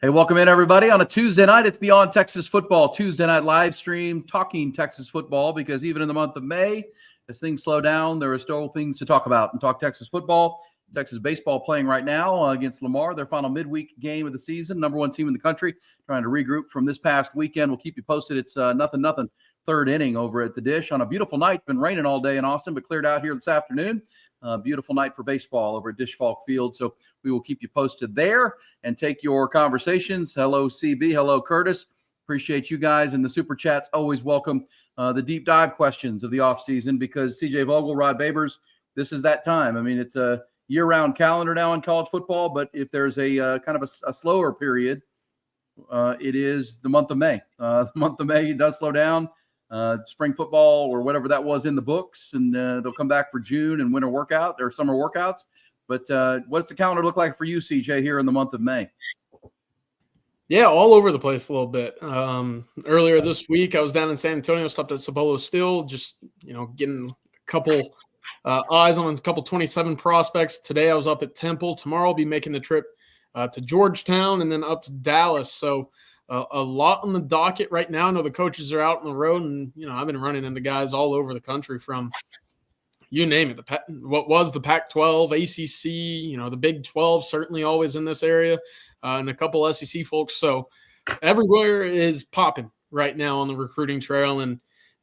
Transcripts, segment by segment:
Hey, welcome in, everybody. On a Tuesday night, it's the On Texas Football Tuesday night live stream, talking Texas football, because even in the month of May, as things slow down, there are still things to talk about and talk Texas football. Texas baseball playing right now against Lamar, their final midweek game of the season, number one team in the country, trying to regroup from this past weekend. We'll keep you posted. It's nothing, third inning over at the Dish on a beautiful night. It's been raining all day in Austin, but cleared out here this afternoon. Beautiful night for baseball over at Dish Falk Field. So we will keep you posted there and take your conversations. Hello, CB. Hello, Curtis. Appreciate you guys. And the super chats always welcome the deep dive questions of the offseason, because CJ Vogel, Rod Babers, this is that time. I mean, it's a year-round calendar now in college football, but if there's a kind of a slower period, it is the month of May. The month of May does slow down. Spring football or whatever that was in the books, and they'll come back for June and winter workout or summer workouts. But what's the calendar look like for you, CJ, here in the month of May? Yeah, all over the place a little bit. Earlier this week, I was down in San Antonio, stopped at Cibolo Steel, just getting a couple eyes on a couple 27 prospects. Today I was up at Temple. Tomorrow I'll be making the trip to Georgetown and then up to Dallas. So a lot on the docket right now. I know the coaches are out on the road, and I've been running into guys all over the country from you name it. What was the Pac-12, ACC, the Big 12, certainly always in this area, and a couple SEC folks. So everywhere is popping right now on the recruiting trail, and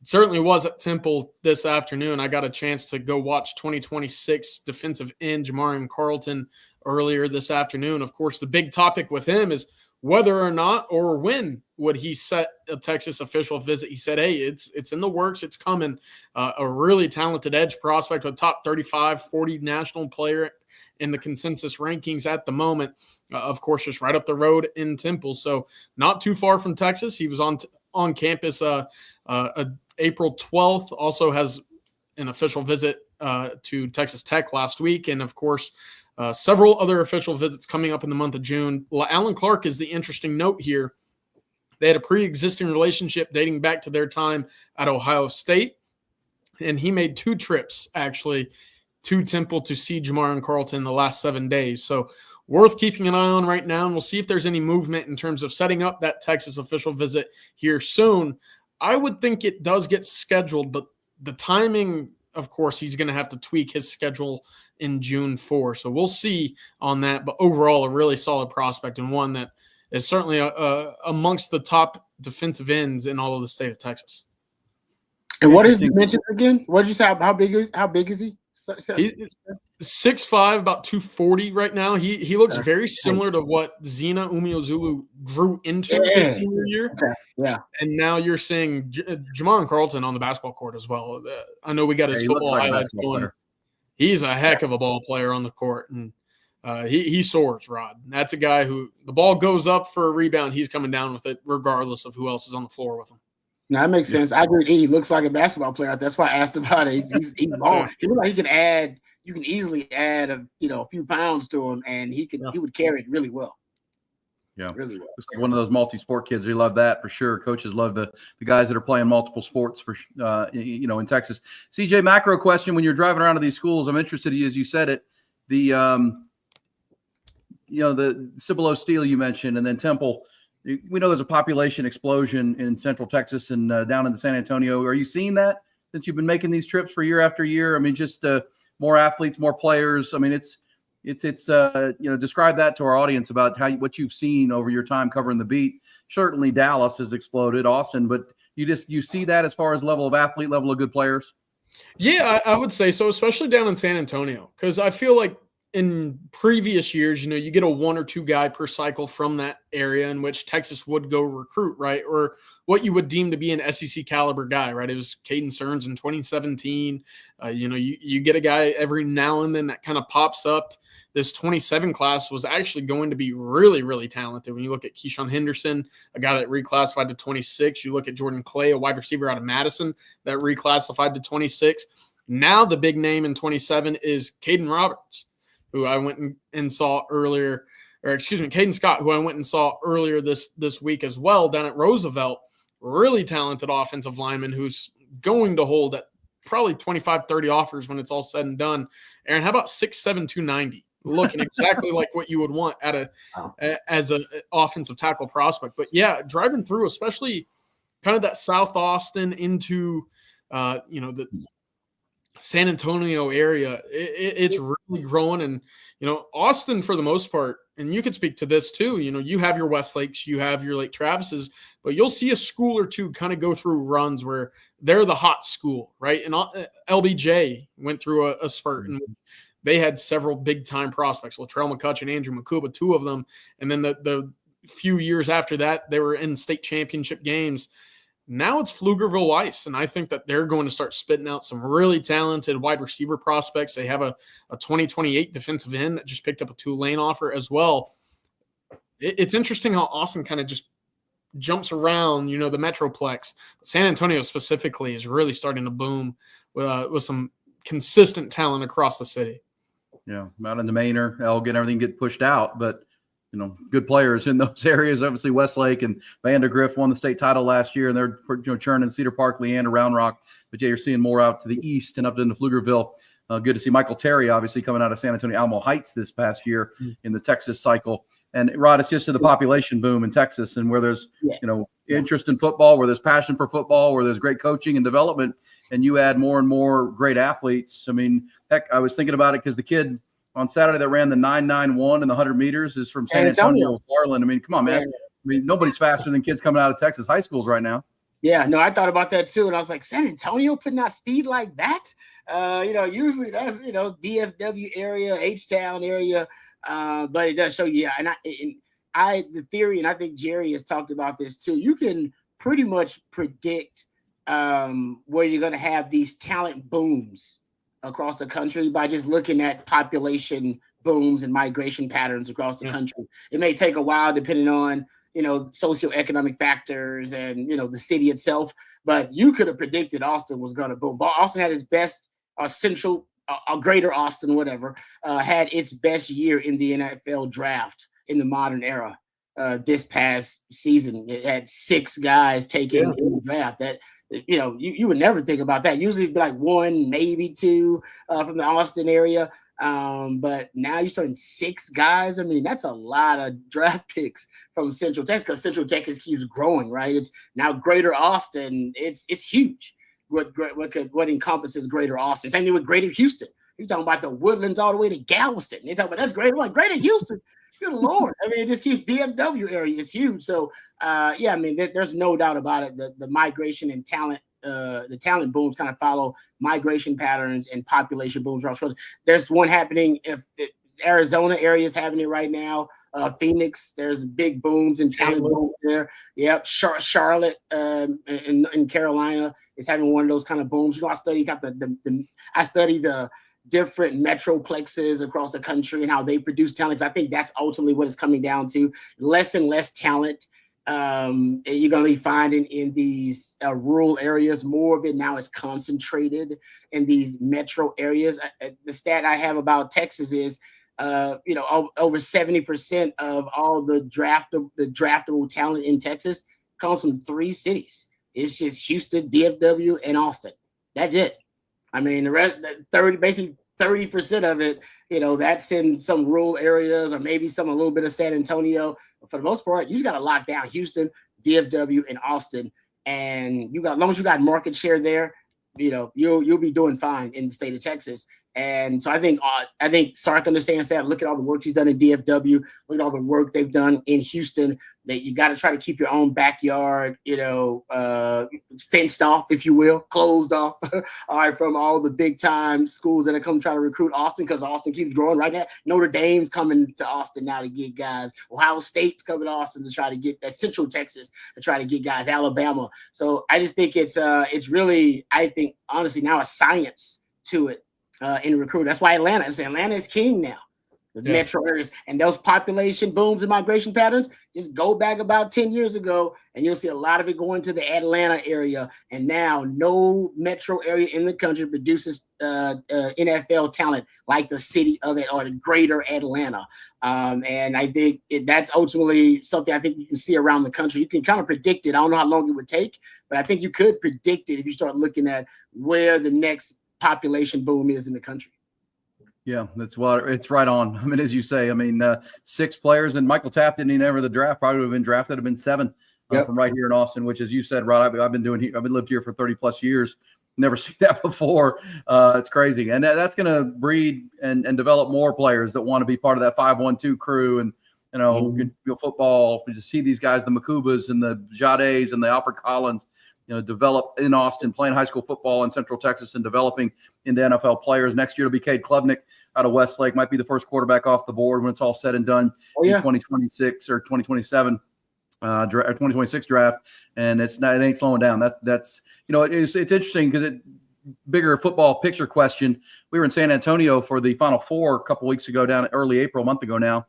it certainly was at Temple this afternoon. I got a chance to go watch 2026 defensive end Jamarian Carlton earlier this afternoon. Of course, the big topic with him is whether or not or when would he set a Texas official visit. He said, hey, it's in the works. It's coming. A really talented edge prospect, a top 35, 40 national player in the consensus rankings at the moment. Of course, just right up the road in Temple. So not too far from Texas. He was on campus April 12th. Also has an official visit to Texas Tech last week. And, of course, several other official visits coming up in the month of June. Alan Clark is the interesting note here. They had a pre-existing relationship dating back to their time at Ohio State, and he made 2 trips, actually, to Temple to see Jamarian Carlton in the last 7 days. So worth keeping an eye on right now, and we'll see if there's any movement in terms of setting up that Texas official visit here soon. I would think it does get scheduled, but the timing, of course, he's going to have to tweak his schedule in June 4. So we'll see on that. But overall, a really solid prospect, and one that is certainly amongst the top defensive ends in all of the state of Texas. And what is the dimension again? What did you say? How big is he? He's 6'5", about 240 right now. He looks very similar to what Zena Umeozulu grew into his senior year. Okay. Yeah. And now you're seeing Jamarian Carlton on the basketball court as well. I know we got his football highlights going. He's a heck of a ball player on the court, and he soars, Rod. That's a guy who the ball goes up for a rebound, he's coming down with it regardless of who else is on the floor with him. No, that makes sense. I agree. He looks like a basketball player. That's why I asked about it. He's long. He looks like he can add. You can easily add a few pounds to him, and he would carry it really well. Yeah, really well. It's like one of those multi-sport kids. We love that for sure. Coaches love the guys that are playing multiple sports for in Texas. CJ, macro question: when you're driving around to these schools, I'm interested, as you said it, the Cibolo Steel you mentioned, and then Temple. We know there's a population explosion in Central Texas and down in the San Antonio. Are you seeing that since you've been making these trips for year after year? I mean, just more athletes, more players. I mean, it's describe that to our audience about what you've seen over your time covering the beat. Certainly Dallas has exploded, Austin, but you see that as far as level of athlete, level of good players? Yeah, I would say so, especially down in San Antonio, because I feel like in previous years, you get a 1 or 2 guy per cycle from that area in which Texas would go recruit, right? Or what you would deem to be an SEC caliber guy, right? It was Caden Stearns in 2017. You get a guy every now and then that kind of pops up. This 27 class was actually going to be really, really talented. When you look at Keyshawn Henderson, a guy that reclassified to 26, you look at Jordan Clay, a wide receiver out of Madison that reclassified to 26. Now the big name in 27 is Caden Roberts, who I went and saw earlier, Caden Scott, who I went and saw earlier this week as well down at Roosevelt. Really talented offensive lineman who's going to hold at probably 25, 30 offers when it's all said and done. Aaron, how about 6'7", 290 looking exactly like what you would want as a offensive tackle prospect. But yeah, driving through, especially kind of that South Austin into the San Antonio area, it's really growing. And Austin, for the most part, and you could speak to this too, you have your Westlakes, you have your Lake Travises, but you'll see a school or two kind of go through runs where they're the hot school, right? And LBJ went through a spurt, and they had several big time prospects, Latrell McCutcheon, Andrew Makuba, two of them. And then the few years after that, they were in state championship games. Now it's Pflugerville Weiss, and I think that they're going to start spitting out some really talented wide receiver prospects. They have a 2028 defensive end that just picked up a Tulane offer as well. It's interesting how Austin kind of just jumps around, the Metroplex. San Antonio specifically is really starting to boom with some consistent talent across the city. Yeah, Mountain Domainer, Elgin, everything get pushed out, but good players in those areas. Obviously, Westlake and Vandergrift won the state title last year, and they're churning Cedar Park, Leander, Round Rock. But yeah, you're seeing more out to the east and up into Pflugerville. Good to see Michael Terry, obviously, coming out of San Antonio Alamo Heights this past year in the Texas cycle. And Rod, it's just to the population boom in Texas, and where there's interest in football, where there's passion for football, where there's great coaching and development, and you add more and more great athletes. I mean, heck, I was thinking about it because the kid on Saturday that ran the 9.91 in the 100 meters is from San Antonio, Garland. I mean, come on, man. I mean, nobody's faster than kids coming out of Texas high schools right now. Yeah, no, I thought about that too. And I was like, San Antonio putting out speed like that? Usually that's, DFW area, H-Town area. But it does show you. Yeah, and the theory, and I think Jerry has talked about this too, you can pretty much predict where you're going to have these talent booms across the country by just looking at population booms and migration patterns across the country. It may take a while depending on, socioeconomic factors and, the city itself, but you could have predicted Austin was going to boom. Austin had its best greater Austin, whatever, had its best year in the NFL draft in the modern era this past season. It had 6 guys taken in the draft. That you would never think about that. Usually it'd be like 1, maybe 2 from the Austin area. But now you're starting 6 guys. I mean, that's a lot of draft picks from Central Texas, because Central Texas keeps growing, right? It's now Greater Austin. It's huge. What encompasses Greater Austin? Same thing with Greater Houston. You're talking about the Woodlands all the way to Galveston. You're talking about that's great. I'm like, Greater Houston. Good Lord. I mean, it just keeps DFW area is huge. So, I mean, there's no doubt about it. The migration and talent, the talent booms kind of follow migration patterns and population booms. There's one happening Arizona area is having it right now. Phoenix, there's big booms and talent booms there. Yep. Charlotte in Carolina is having one of those kind of booms. I study the different metroplexes across the country and how they produce talent. I think that's ultimately what it's coming down to. Less and less talent you're going to be finding in these rural areas. More of it now is concentrated in these metro areas. The stat I have about Texas is over 70% of all the draftable talent in Texas comes from 3 cities. It's just Houston, DFW, and Austin. That's it. I mean, the rest, 30% of it, that's in some rural areas or maybe a little bit of San Antonio. But for the most part, you just got to lock down Houston, DFW, and Austin. And as long as you got market share there, you'll be doing fine in the state of Texas. And so I think Sark understands that. Look at all the work he's done in DFW. Look at all the work they've done in Houston. That you got to try to keep your own backyard, fenced off, if you will, closed off. All right, from all the big time schools that are come try to recruit Austin, because Austin keeps growing right now. Notre Dame's coming to Austin now to get guys. Ohio State's coming to Austin to try to get that. Central Texas to try to get guys. Alabama. So I just think it's really, I think honestly now a science to it. In recruit. That's why Atlanta is king now. The metro areas and those population booms and migration patterns, just go back about 10 years ago and you'll see a lot of it going to the Atlanta area. And now no metro area in the country produces NFL talent like the city of it or the greater Atlanta. And I think that's ultimately something I think you can see around the country. You can kind of predict it. I don't know how long it would take, but I think you could predict it if you start looking at where the next population boom is in the country. Yeah, that's what it's right on. I mean, as you say, I mean, 6 players, and Michael Taft didn't even enter the draft. Probably would have been drafted. Have been 7 from right here in Austin, which, as you said, Rod, I've been doing. I've been lived here for 30 plus years. Never seen that before. It's crazy, and that's going to breed and develop more players that want to be part of that 5-1-2 crew, and football. We just see these guys, the Makubas and the Jades and the Alfred Collins, develop in Austin, playing high school football in Central Texas and developing into NFL players. Next year it'll be Cade Klubnik out of Westlake, might be the first quarterback off the board when it's all said and done in 2026 or 2027 or 2026 draft. And it ain't slowing down. That's it's interesting because bigger football picture question. We were in San Antonio for the Final Four a couple weeks ago, down early April, a month ago now.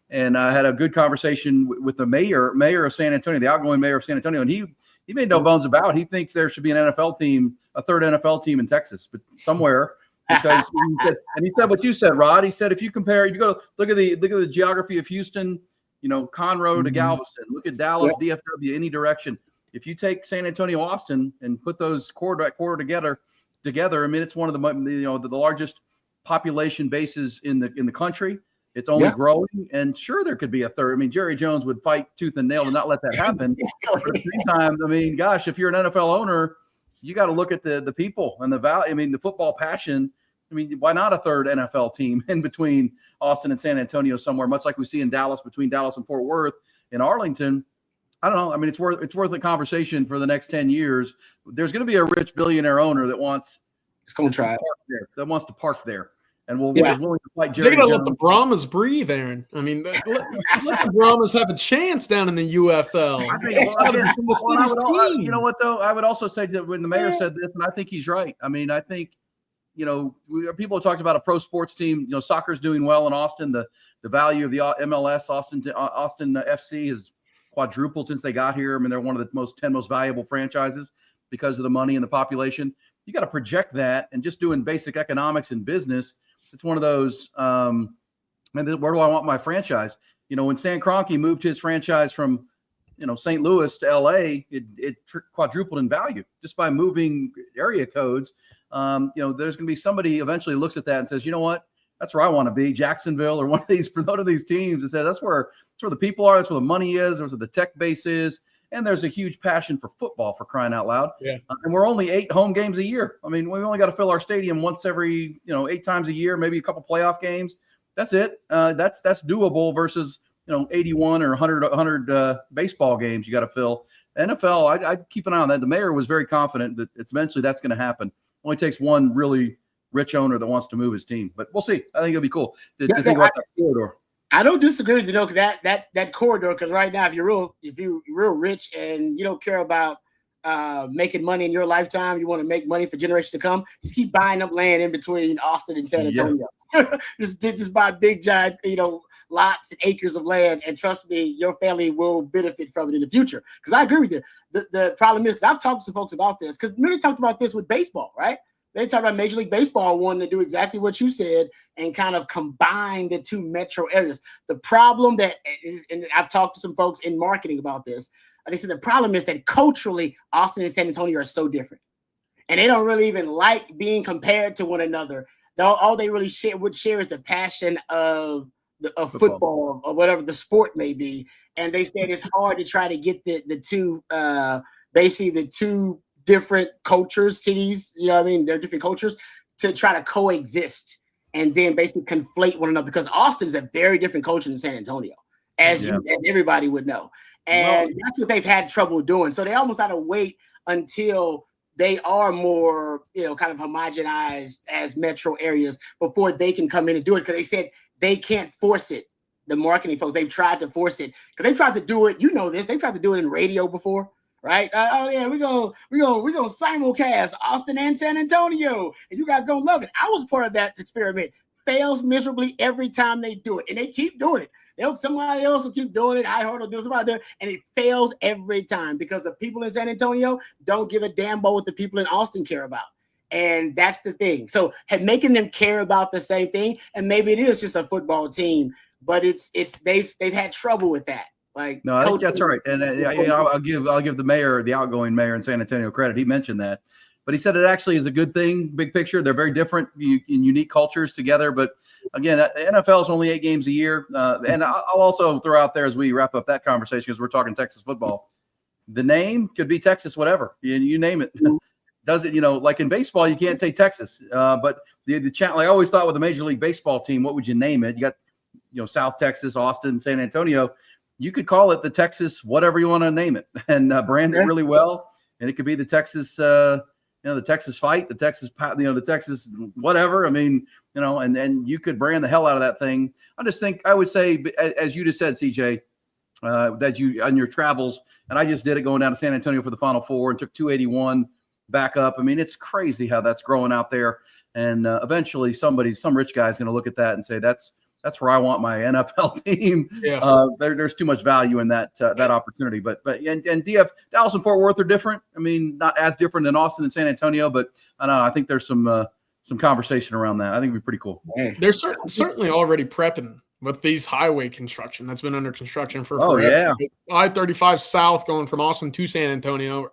And I had a good conversation with the mayor of San Antonio, the outgoing mayor of San Antonio. And he made no bones about. He thinks there should be an NFL team, a third NFL team in Texas, but somewhere. Because he said what you said, Rod. He said if you go look at the geography of Houston, Conroe to Galveston. Look at Dallas, DFW, any direction. If you take San Antonio, Austin, and put those corridor together, I mean, it's one of the largest population bases in the country. It's only growing, and sure, there could be a third. I mean, Jerry Jones would fight tooth and nail to not let that happen. But at the same time, I mean, gosh, if you're an NFL owner, you got to look at the people and the value. I mean, the football passion. I mean, why not a third NFL team in between Austin and San Antonio somewhere, much like we see in Dallas, between Dallas and Fort Worth, in Arlington? I don't know. I mean, it's worth a conversation for the next 10 years. There's going to be a rich billionaire owner that wants to park there. And is willing to fight Jerry Jones. They're going to let the Brahmas breathe, Aaron. I mean, let the Brahmas have a chance down in the UFL. You know what, though? I would also say that when the mayor said this, and I think he's right. I mean, I think, people have talked about a pro sports team. Soccer's doing well in Austin. The value of the MLS, Austin FC has quadrupled since they got here. I mean, they're one of the 10 most valuable franchises because of the money and the population. You got to project that, and just doing basic economics and business. It's one of those, where do I want my franchise? When Stan Kroenke moved his franchise from, St. Louis to LA, it quadrupled in value just by moving area codes. There's going to be somebody eventually looks at that and says, you know what? That's where I want to be, Jacksonville or one of these teams, and says that's where the people are. That's where the money is. That's where the tech base is. And there's a huge passion for football, for crying out loud. Yeah. And we're only 8 home games a year. I mean, we only got to fill our stadium once every, 8 times a year, maybe a couple playoff games. That's it. That's doable versus, 81 or 100 baseball games you got to fill. NFL, I'd keep an eye on that. The mayor was very confident that eventually that's going to happen. Only takes one really rich owner that wants to move his team. But we'll see. I think it'll be cool to think about that corridor. I don't disagree with that corridor, because right now, if you're real rich and you don't care about making money in your lifetime, you want to make money for generations to come, just keep buying up land in between Austin and San Antonio. Yeah. just buy big giant lots and acres of land, and trust me, your family will benefit from it in the future. Because I agree with you. The problem is, I've talked to some folks about this, because many talked about this with baseball, right? They talked about Major League Baseball wanting to do exactly what you said and kind of combine the 2 metro areas. The problem that is, and I've talked to some folks in marketing about this, they said the problem is that culturally, Austin and San Antonio are so different. And they don't really even like being compared to one another. All they really would share is the passion of football or whatever the sport may be. And they said it's hard to try to get the two different cultures, cities, they're different cultures, to try to coexist and then basically conflate one another, because Austin is a very different culture than San Antonio, as everybody would know. And that's what they've had trouble doing. So they almost had to wait until they are more, kind of homogenized as metro areas before they can come in and do it, because they said they can't force it. The marketing folks, they've tried to force it, because they've tried to do it. They've tried to do it in radio before. Right? We're gonna simulcast Austin and San Antonio, and you guys gonna love it. I was part of that experiment. Fails miserably every time they do it, and they keep doing it. Somebody else will keep doing it. iHeart will do somebody do it, and it fails every time, because the people in San Antonio don't give a damn about what the people in Austin care about. And that's the thing. So making them care about the same thing, and maybe it is just a football team, but they've had trouble with that. No, I think that's right. And I'll give the mayor, the outgoing mayor in San Antonio, credit. He mentioned that. But he said it actually is a good thing, big picture. They're very different in unique cultures together. But again, NFL is only 8 games a year. And I'll also throw out there as we wrap up that conversation, because we're talking Texas football, the name could be Texas, whatever. You name it. Does it, like in baseball, you can't take Texas. But the challenge, I always thought with a Major League Baseball team, what would you name it? You got, South Texas, Austin, San Antonio. You could call it the Texas, whatever you want to name it, and brand it really well. And it could be the Texas, the Texas fight, the Texas, the Texas, whatever. I mean, and you could brand the hell out of that thing. I would say, as you just said, CJ, that you on your travels, and I just did it going down to San Antonio for the Final Four and took 281 back up. I mean, it's crazy how that's growing out there. And eventually some rich guy's going to look at that and say, that's where I want my NFL team. Yeah. There's too much value in that opportunity. But Dallas and Fort Worth are different. I mean, not as different than Austin and San Antonio, but I don't know. I think there's some conversation around that. I think it'd be pretty cool. They're certainly already prepping with these highway construction that's been under construction for forever. Yeah. I-35 South going from Austin to San Antonio.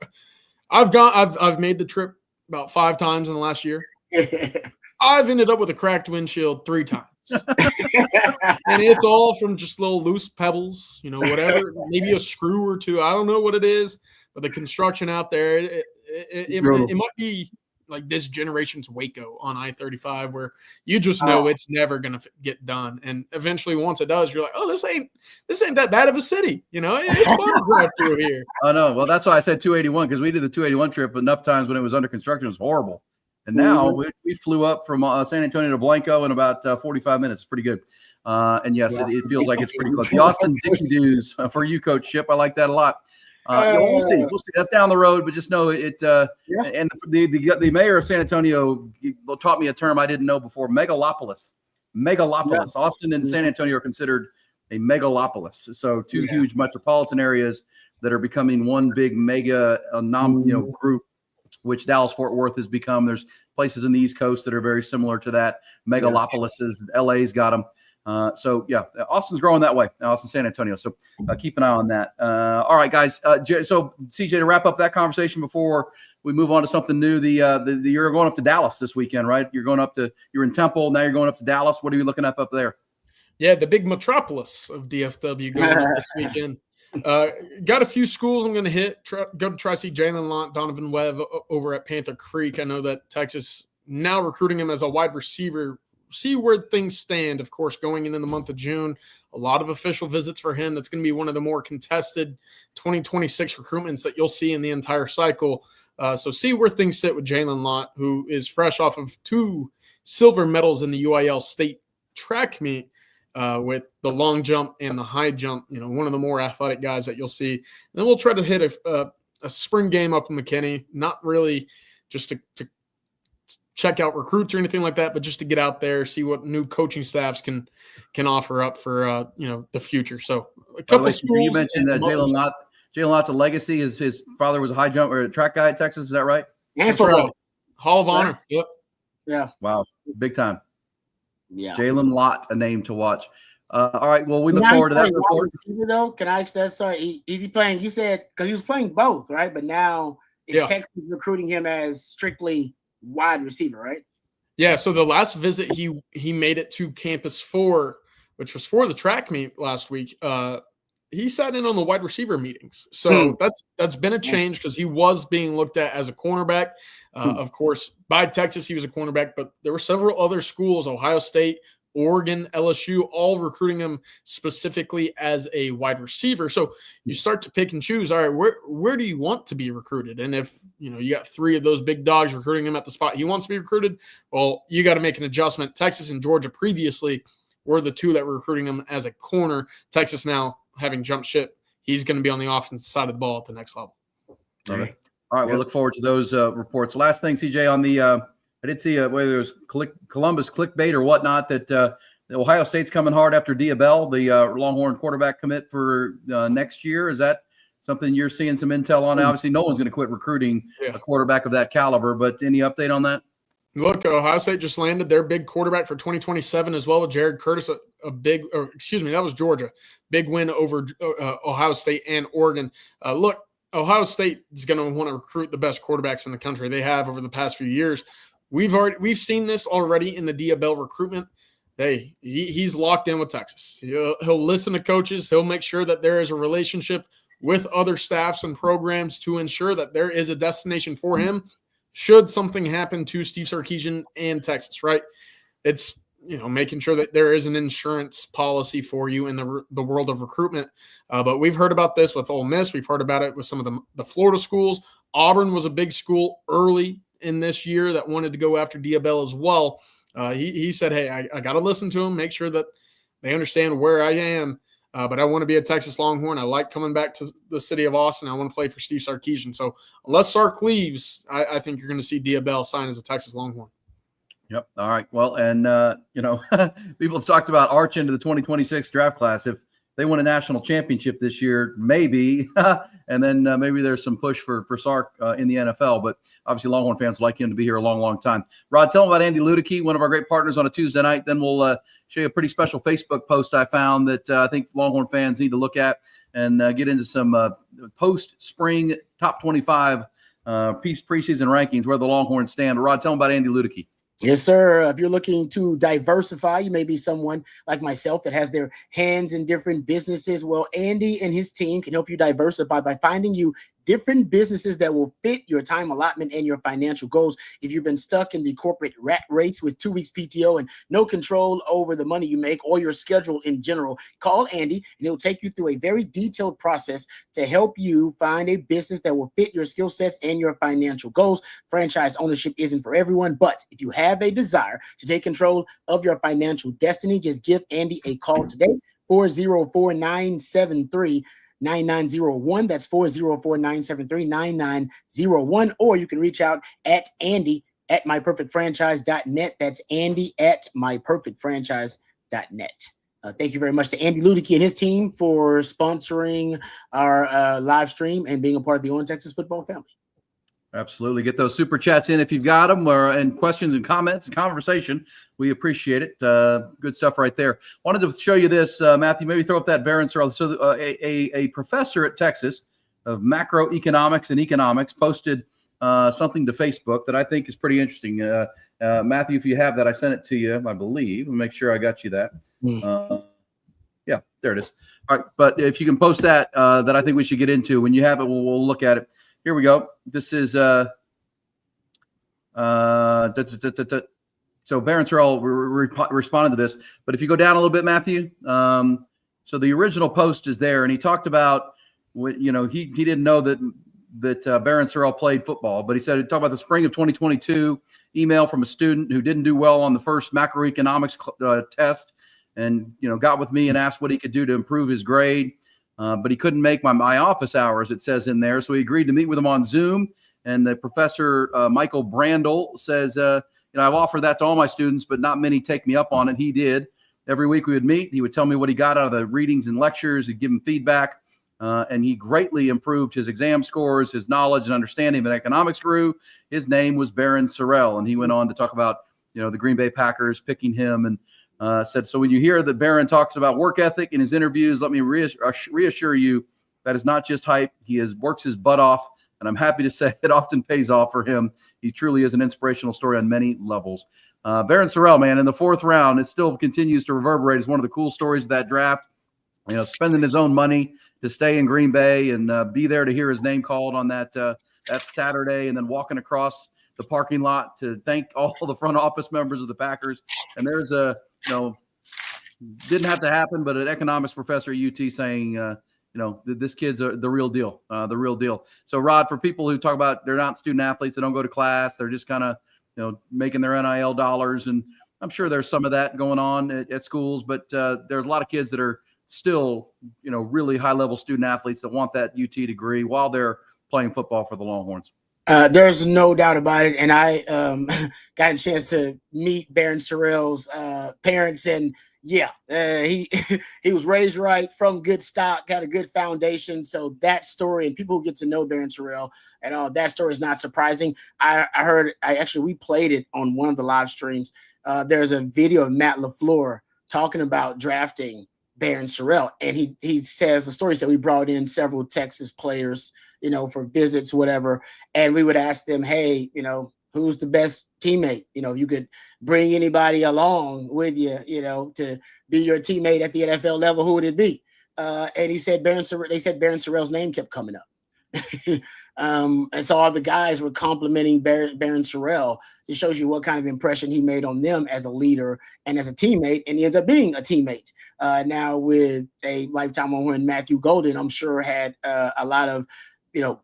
I've made the trip about 5 times in the last year. I've ended up with a cracked windshield 3 times. And it's all from just little loose pebbles, whatever, maybe a screw or 2. I don't know what it is, but the construction out there, it might be like this generation's Waco on I-35, where you just know it's never going to get done. And eventually, once it does, you're like, oh, this ain't that bad of a city. It's fun to drive through here. I know. Well, that's why I said 281, because we did the 281 trip enough times when it was under construction. It was horrible. And now we flew up from San Antonio to Blanco in about 45 minutes. Pretty good. And yes, it feels like it's pretty close. The Austin Dickey Doos for you, Coach Ship. I like that a lot. We'll see. That's down the road, but just know it. And the mayor of San Antonio taught me a term I didn't know before: megalopolis. Megalopolis. Yeah. Austin and San Antonio are considered a megalopolis. So 2 huge metropolitan areas that are becoming one big mega group, which Dallas Fort Worth has become. There's places in the East Coast that are very similar to that. Megalopolises. LA's got them. So yeah, Austin's growing that way. Austin, San Antonio. So keep an eye on that. All right, guys. So CJ, to wrap up that conversation before we move on to something new, you're going up to Dallas this weekend, right? You're in Temple. Now you're going up to Dallas. What are you looking up there? Yeah, the big metropolis of DFW going up this weekend. Got a few schools I'm going to hit. Go to try to see Jalen Lott, Donovan Webb over at Panther Creek. I know that Texas now recruiting him as a wide receiver. See where things stand, of course, going into the month of June. A lot of official visits for him. That's going to be one of the more contested 2026 recruitments that you'll see in the entire cycle. So see where things sit with Jalen Lott, who is fresh off of 2 silver medals in the UIL state track meet with the long jump and the high jump. One of the more athletic guys that you'll see. And then we'll try to hit a spring game up in McKinney, not really just to check out recruits or anything like that, but just to get out there, see what new coaching staffs can offer up for the future. So a couple of schools. You mentioned Jalen Lott. Jalen Lott's a legacy. His father was a high jump or a track guy at Texas. Is that right? That's right. Hall of Honor. Yep. Yeah. Wow. Big time. Yeah. Jalen Lott, a name to watch. All right. Well, we look forward to that report. Though, can I ask that? Sorry, is he playing? You said because he was playing both, right? But now is Texas recruiting him as strictly wide receiver, right? Yeah. So the last visit he made it to Campus 4, which was for the track meet last week. He sat in on the wide receiver meetings. So that's been a change because he was being looked at as a cornerback. Of course, by Texas, he was a cornerback, but there were several other schools, Ohio State, Oregon, LSU, all recruiting him specifically as a wide receiver. So you start to pick and choose. All right, where do you want to be recruited? And if you got 3 of those big dogs recruiting him at the spot he wants to be recruited, well, you got to make an adjustment. Texas and Georgia previously were the 2 that were recruiting him as a corner. Texas now having jumped ship, he's going to be on the offensive side of the ball at the next level. Love it. All right, we'll look forward to those reports. Last thing, CJ, on the I did see whether it was Columbus clickbait or whatnot that Ohio State's coming hard after Diabell, the Longhorn quarterback commit for next year. Is that something you're seeing some intel on? Obviously, no one's going to quit recruiting a quarterback of that caliber, but any update on that? Look, Ohio State just landed their big quarterback for 2027 as well with Jared Curtis, that was Georgia. Big win over Ohio State and Oregon. Look, Ohio State is going to want to recruit the best quarterbacks in the country. They have over the past few years. We've seen this already in the Diabell recruitment. Hey, he's locked in with Texas. He'll listen to coaches. He'll make sure that there is a relationship with other staffs and programs to ensure that there is a destination for him should something happen to Steve Sarkisian and Texas, right? It's, making sure that there is an insurance policy for you in the world of recruitment. But we've heard about this with Ole Miss. We've heard about it with some of the Florida schools. Auburn was a big school early in this year that wanted to go after Diabell as well. He said, hey, I got to listen to them, make sure that they understand where I am. But I want to be a Texas Longhorn. I like coming back to the city of Austin. I want to play for Steve Sarkisian. So unless Sark leaves, I think you're going to see Diabell sign as a Texas Longhorn. Yep. All right. Well, and, people have talked about Arch into the 2026 draft class. If they win a national championship this year, maybe, and then maybe there's some push for Sark in the NFL. But obviously, Longhorn fans like him to be here a long, long time. Rod, tell them about Andy Ludicky, one of our great partners on a Tuesday night. Then we'll show you a pretty special Facebook post I found that I think Longhorn fans need to look at and get into some post-spring top 25 preseason rankings where the Longhorns stand. Rod, tell them about Andy Ludicky. Yes, sir. If you're looking to diversify, you may be someone like myself that has their hands in different businesses. Well, Andy and his team can help you diversify by finding you different businesses that will fit your time allotment and your financial goals. If you've been stuck in the corporate rat race with 2 weeks PTO and no control over the money you make or your schedule in general, call Andy and he'll take you through a very detailed process to help you find a business that will fit your skill sets and your financial goals. Franchise ownership isn't for everyone, but if you have a desire to take control of your financial destiny, just give Andy a call today, 404-973-9901. That's 404-973-9901. Or you can reach out at Andy at myperfectfranchise.net. That's Andy at myperfectfranchise.net. Thank you very much to Andy Ludicky and his team for sponsoring our live stream and being a part of the On Texas football family. Absolutely. Get those super chats in if you've got them, and questions and comments and conversation. We appreciate it. Good stuff right there. Wanted to show you this, Matthew. Maybe throw up that Baron Sorrell. So a professor at Texas of macroeconomics and economics posted something to Facebook that I think is pretty interesting. Matthew, if you have that, I sent it to you, I believe. I'll make sure I got you that. Yeah, there it is. All right. But if you can post that, that I think we should get into. When you have it, we'll look at it. Here we go. This is so Baron Sorrell responded to this. But if you go down a little bit, Matthew, so the original post is there, and he talked about he didn't know that Baron Sorrell played football, but he said he talked about the spring of 2022 email from a student who didn't do well on the first macroeconomics test, and got with me and asked what he could do to improve his grade. But he couldn't make my office hours, it says in there. So he agreed to meet with him on Zoom. And the professor, Michael Brandel, says, I've offered that to all my students, but not many take me up on it. He did. Every week we would meet. He would tell me what he got out of the readings and lectures. He'd give him feedback. And he greatly improved his exam scores. His knowledge and understanding of economics grew. His name was Baron Sorrell. And he went on to talk about, the Green Bay Packers picking him, and said, so when you hear that Baron talks about work ethic in his interviews, let me reassure you that is not just hype. He works his butt off, and I'm happy to say it often pays off for him. He truly is an inspirational story on many levels. Baron Sorrell, man, in the 4th round, it still continues to reverberate as one of the cool stories of that draft. Spending his own money to stay in Green Bay and be there to hear his name called on that Saturday, and then walking across the parking lot to thank all the front office members of the Packers. And there's didn't have to happen, but an economics professor at UT saying, this kid's the real deal, the real deal. So, Rod, for people who talk about they're not student athletes, they don't go to class, they're just kind of, making their NIL dollars. And I'm sure there's some of that going on at schools, but there's a lot of kids that are still, really high-level student athletes that want that UT degree while they're playing football for the Longhorns. There's no doubt about it. And I got a chance to meet Baron Sorrell's parents. And he was raised right, from good stock, got a good foundation. So that story, and people who get to know Baron Sorrell and all, that story is not surprising. We played it on one of the live streams. There's a video of Matt LaFleur talking about drafting Baron Sorrell. And he says the story said we brought in several Texas players for visits, whatever. And we would ask them, hey, who's the best teammate? If you could bring anybody along with you, to be your teammate at the NFL level, who would it be? And he said Baron Sorrell. They said Baron Sorrell's name kept coming up. And so all the guys were complimenting Baron Sorrell. It shows you what kind of impression he made on them as a leader and as a teammate, and he ends up being a teammate. Now with a lifetime Longhorn, Matthew Golden, I'm sure had a lot of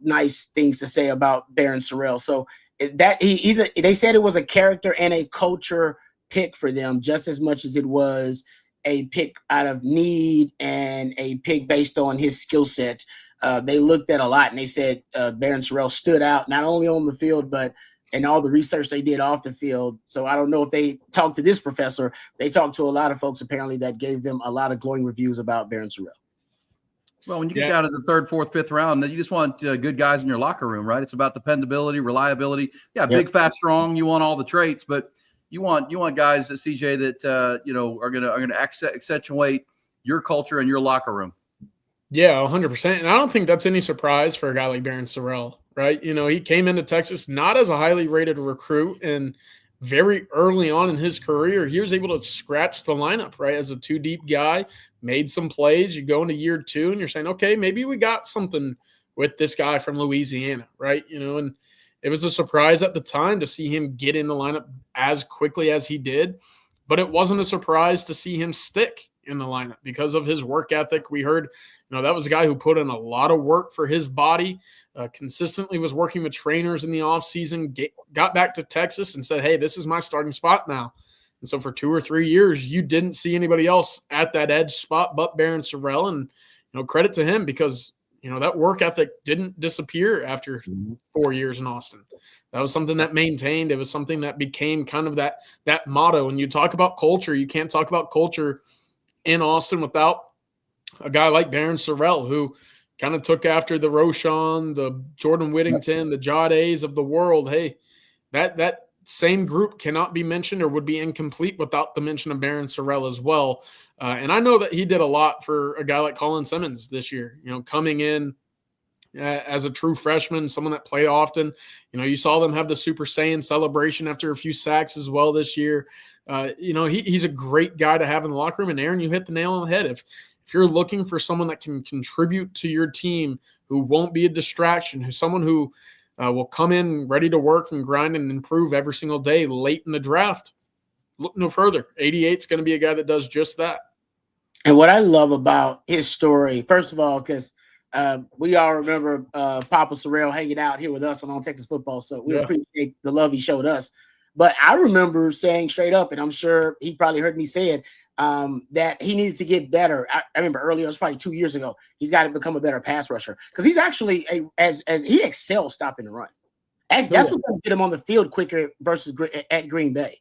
nice things to say about Baron Sorrell. So that they said it was a character and a culture pick for them just as much as it was a pick out of need and a pick based on his skill set. They looked at a lot, and they said Baron Sorrell stood out not only on the field, but in all the research they did off the field. So I don't know if they talked to this professor. They talked to a lot of folks apparently that gave them a lot of glowing reviews about Baron Sorrell. Well, when you get down to the 3rd, 4th, 5th round, you just want good guys in your locker room, right? It's about dependability, reliability. Yeah, big, fast, strong. You want all the traits, but you want guys, CJ, that are gonna accentuate your culture and your locker room. Yeah, 100%. And I don't think that's any surprise for a guy like Baron Sorrell, right? He came into Texas not as a highly rated recruit, and very early on in his career, he was able to scratch the lineup, right? As a 2-deep guy, made some plays. You go into year 2 and you're saying, okay, maybe we got something with this guy from Louisiana, right? And it was a surprise at the time to see him get in the lineup as quickly as he did, but it wasn't a surprise to see him stick in the lineup because of his work ethic. We heard, that was a guy who put in a lot of work for his body, consistently was working with trainers in the offseason, got back to Texas and said, hey, this is my starting spot now. And so for 2 or 3 years, you didn't see anybody else at that edge spot but Baron Sorrell. And, credit to him because, that work ethic didn't disappear after 4 years in Austin. That was something that maintained. It was something that became kind of that motto. When you talk about culture, you can't talk about culture in Austin without a guy like Baron Sorrell, who kind of took after the Roschon, the Jordan Whittington, the Jadays of the world. Hey, that same group cannot be mentioned or would be incomplete without the mention of Baron Sorrell as well. And I know that he did a lot for a guy like Colin Simmons this year, coming in as a true freshman, someone that played often. You saw them have the Super Saiyan celebration after a few sacks as well this year. He's a great guy to have in the locker room. And Aaron, you hit the nail on the head. If you're looking for someone that can contribute to your team, who won't be a distraction, who's someone who will come in ready to work and grind and improve every single day late in the draft, look no further. 88 is going to be a guy that does just that. And what I love about his story, first of all, because we all remember Papa Sorrell hanging out here with us on Texas Football, so we appreciate the love he showed us. But I remember saying straight up, and I'm sure he probably heard me say it, that he needed to get better. I remember earlier, it was probably 2 years ago, he's got to become a better pass rusher because he's actually as he excels stopping the run. And that's what's going to get him on the field quicker versus at Green Bay.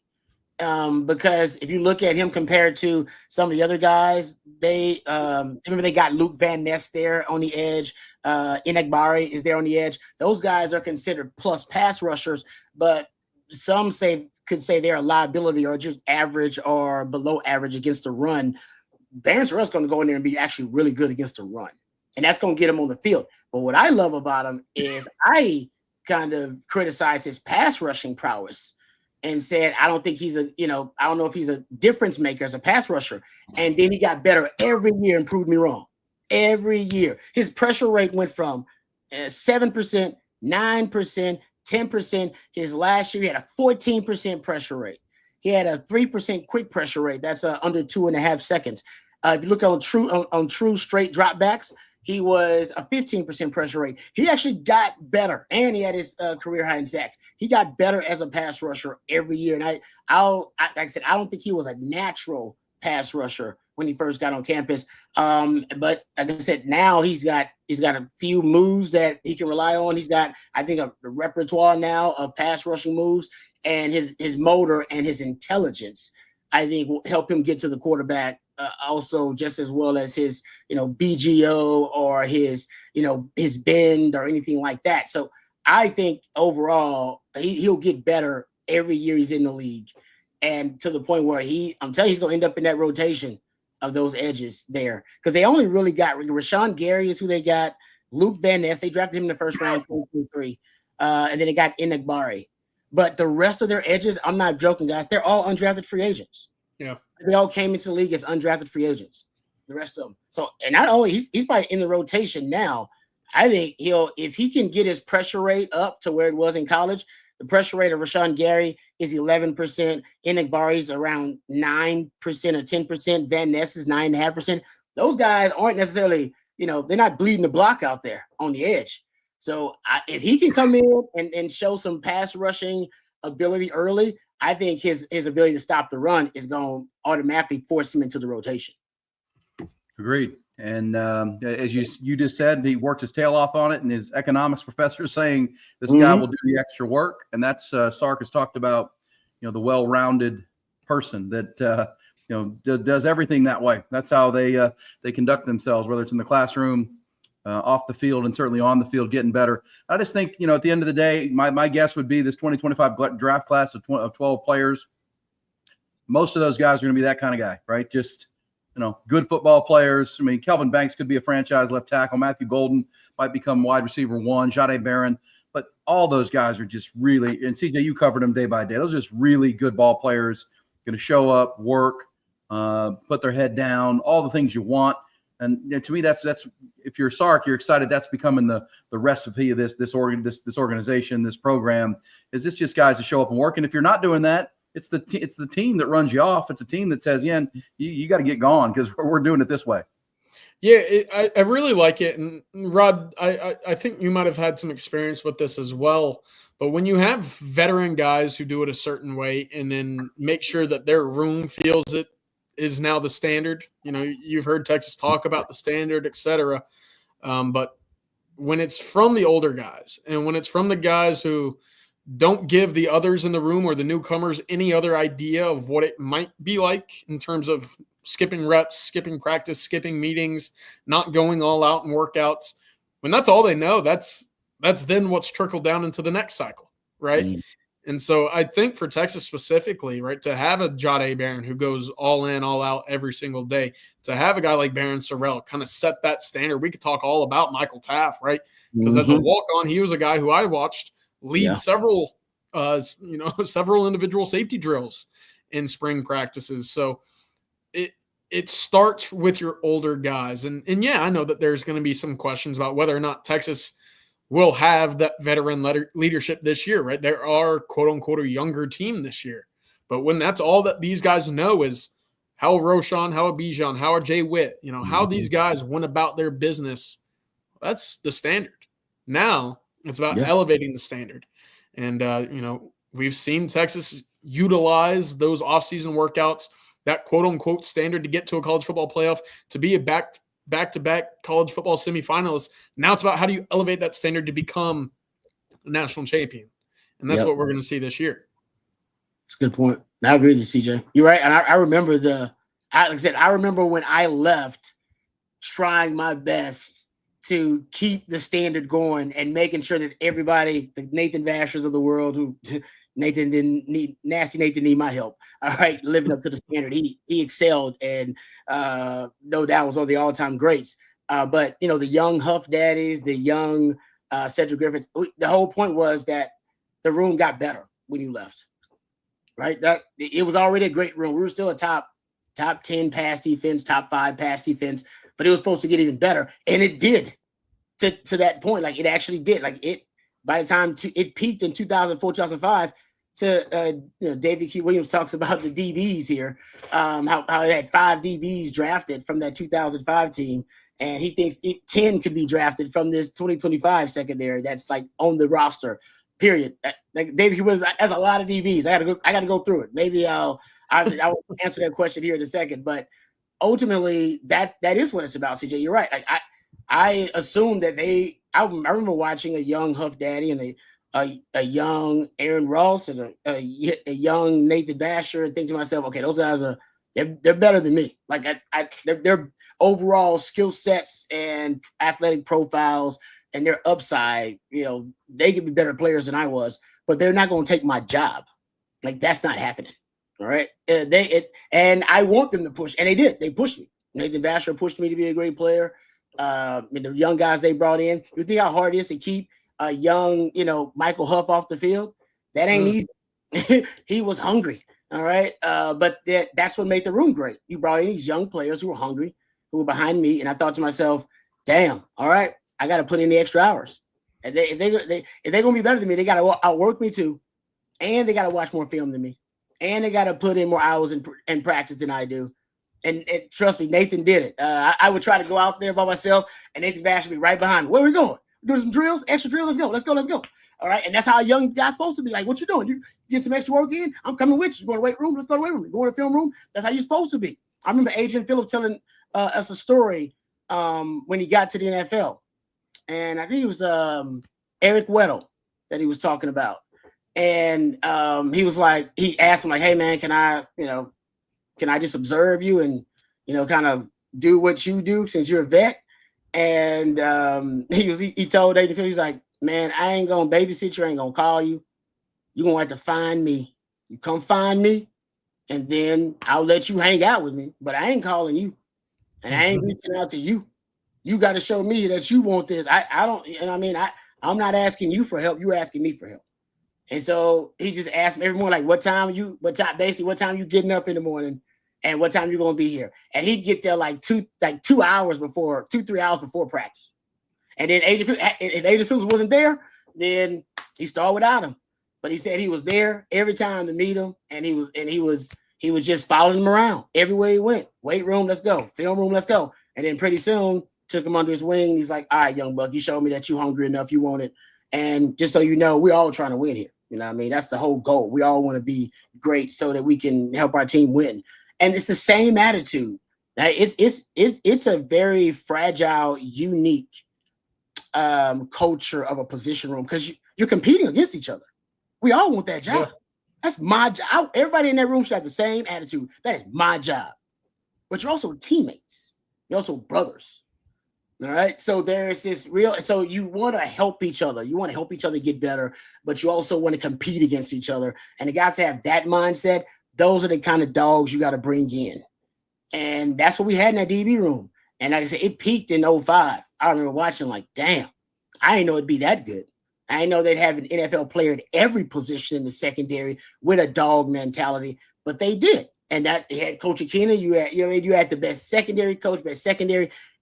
Because if you look at him compared to some of the other guys, they remember they got Luke Van Ness there on the edge. Enagbare is there on the edge. Those guys are considered plus pass rushers, but some could say they're a liability or just average or below average against the run. Baron Sorrell's going to go in there and be actually really good against the run, and that's going to get him on the field. But what I love about him is I kind of criticize his pass rushing prowess and said, I don't think he's I don't know if he's a difference maker as a pass rusher. And then he got better every year and proved me wrong. Every year. His pressure rate went from 7%, 9%, 10%. His last year, he had a 14% pressure rate. He had a 3% quick pressure rate. That's under 2.5 seconds. If you look on true straight dropbacks, he was a 15% pressure rate. He actually got better, and he had his career high in sacks. He got better as a pass rusher every year. And like I said, I don't think he was a natural pass rusher when he first got on campus. But like I said, now he's got a few moves that he can rely on. He's got, I think, a repertoire now of pass rushing moves, and his motor and his intelligence, I think, will help him get to the quarterback also just as well as his, BGO or his bend or anything like that. So I think overall he'll get better every year he's in the league, and to the point where I'm telling you, he's going to end up in that rotation of those edges there, because they only really got Rashawn Gary is who they got. Luke Van Ness. They drafted him in the first round, 2023. And then they got Enagbare. But the rest of their edges, I'm not joking, guys. They're all undrafted free agents. Yeah. They all came into the league as undrafted free agents. The rest of them. So, and not only he's probably in the rotation now. I think if he can get his pressure rate up to where it was in college. The pressure rate of Rashawn Gary is 11%. Enagbare is around 9% or 10%. Van Ness is 9.5%. Those guys aren't necessarily, they're not bleeding the block out there on the edge. So if he can come in and show some pass rushing ability early, I think his ability to stop the run is going to automatically force him into the rotation. Agreed. And as you just said, he worked his tail off on it, and his economics professor is saying this guy will do the extra work. And that's Sark has talked about, the well-rounded person that does everything that way. That's how they conduct themselves, whether it's in the classroom, off the field, and certainly on the field, getting better. I just think at the end of the day, my guess would be this 2025 draft class of 12 players. Most of those guys are going to be that kind of guy, right? Just good football players. I mean, Kelvin Banks could be a franchise left tackle. Matthew Golden might become wide receiver 1. Jahdae Barron. But all those guys are just really – and, CJ, you covered them day by day. Those are just really good ball players, going to show up, work, put their head down, all the things you want. And to me, that's if you're Sark, you're excited that's becoming the recipe of this organization, this program. Is this just guys to show up and work? And if you're not doing that, it's the team that runs you off. It's a team that says, yeah, you got to get gone because we're doing it this way. Yeah, I really like it. And Rod, I think you might have had some experience with this as well. But when you have veteran guys who do it a certain way and then make sure that their room feels it is now the standard, you've heard Texas talk about the standard, et cetera. But when it's from the older guys and when it's from the guys who don't give the others in the room or the newcomers any other idea of what it might be like in terms of skipping reps, skipping practice, skipping meetings, not going all out in workouts. When that's all they know, that's then what's trickled down into the next cycle, right? Mm. And so I think for Texas specifically, right, to have a Jahdae Barron who goes all in, all out every single day, to have a guy like Baron Sorrell kind of set that standard. We could talk all about Michael Taft, right? Because as a walk-on, he was a guy who I watched lead several individual safety drills in spring practices. So it starts with your older guys. And yeah, I know that there's going to be some questions about whether or not Texas will have that veteran leadership this year, right? There are quote unquote a younger team this year. But when that's all that these guys know is how Roschon, how Bijan, how Jay Witt, how these guys went about their business, that's the standard. Now it's about elevating the standard. And, we've seen Texas utilize those offseason workouts, that quote-unquote standard to get to a college football playoff, to be a back-to-back college football semifinalist. Now it's about how do you elevate that standard to become a national champion. And that's what we're going to see this year. That's a good point. I agree with you, CJ. You're right. And I remember I remember when I left trying my best to keep the standard going and making sure that everybody, the Nathan Vashers of the world, who Nathan didn't need my help. All right, living up to the standard. He excelled and no doubt was one of the all-time greats. But the young Huff Daddies, the young Cedric Griffiths, the whole point was that the room got better when you left. Right? That it was already a great room. We were still a top 10 pass defense, top 5 pass defense. But it was supposed to get even better, and it did to that point. Like it actually did. Like it by the time it peaked in 2004, 2005. David Q. Williams talks about the DBs here, how they had 5 DBs drafted from that 2005 team, and he thinks 10 could be drafted from this 2025 secondary that's like on the roster. Period. Like David Q. Williams has a lot of DBs. I got to go through it. Maybe I'll answer that question here in a second, but. Ultimately, that is what it's about, CJ. You're right. Like I assume that I remember watching a young Huff Daddy and a young Aaron Ross and a young Nathan Vasher and think to myself, okay, those guys they're better than me. Like their overall skill sets and athletic profiles and their upside, they could be better players than I was, but they're not going to take my job. Like that's not happening. All right. And I want them to push. And they did. They pushed me. Nathan Vasher pushed me to be a great player. The young guys they brought in. You think how hard it is to keep a young, Michael Huff off the field? That ain't easy. He was hungry. All right. But that's what made the room great. You brought in these young players who were hungry, who were behind me. And I thought to myself, damn, all right, I got to put in the extra hours. And if they're going to be better than me, they got to outwork me too. And they got to watch more film than me. And they got to put in more hours in practice than I do. And trust me, Nathan did it. I would try to go out there by myself, and Nathan Bash would be right behind me. Where are we going? Do some drills, extra drills. Let's go. All right. And that's how a young guy's supposed to be. Like, what you doing? You get some extra work in? I'm coming with you. You going to weight room? Let's go to weight room. You going to film room? That's how you're supposed to be. I remember Adrian Phillips telling us a story when he got to the NFL. And I think it was Eric Weddle that he was talking about. And he was like, he asked him like, hey man, can I just observe you and, kind of do what you do since you're a vet? And he told Adrian Phillips, he's like, man, I ain't going to babysit you. I ain't going to call you. You're going to have to find me. You come find me, and then I'll let you hang out with me. But I ain't calling you, and I ain't reaching out to you. You got to show me that you want this. I'm not asking you for help. You're asking me for help. And so he just asked me every morning, like, what time you getting up in the morning, and what time you gonna be here? And he'd get there like 3 hours before practice. And then if Adrian Phillips wasn't there, then he started without him. But he said he was there every time to meet him, and he was just following him around everywhere he went. Weight room, let's go. Film room, let's go. And then pretty soon took him under his wing. And he's like, all right, young buck, you showed me that you hungry enough, you want it. And just so you know, we're all trying to win here. You know what I mean? That's the whole goal. We all want to be great so that we can help our team win. And it's the same attitude. It's a very fragile, unique culture of a position room because you're competing against each other. We all want that job. Yeah. That's my job. Everybody in that room should have the same attitude. That is my job. But you're also teammates. You're also brothers. All right. So there's this so you want to help each other. You want to help each other get better, but you also want to compete against each other. And the guys have that mindset. Those are the kind of dogs you got to bring in. And that's what we had in that DB room. And like I said, it peaked in 2005. I remember watching like, damn, I didn't know it'd be that good. I didn't know they'd have an NFL player at every position in the secondary with a dog mentality, but they did. And that head coach Akina, you had the best secondary coach,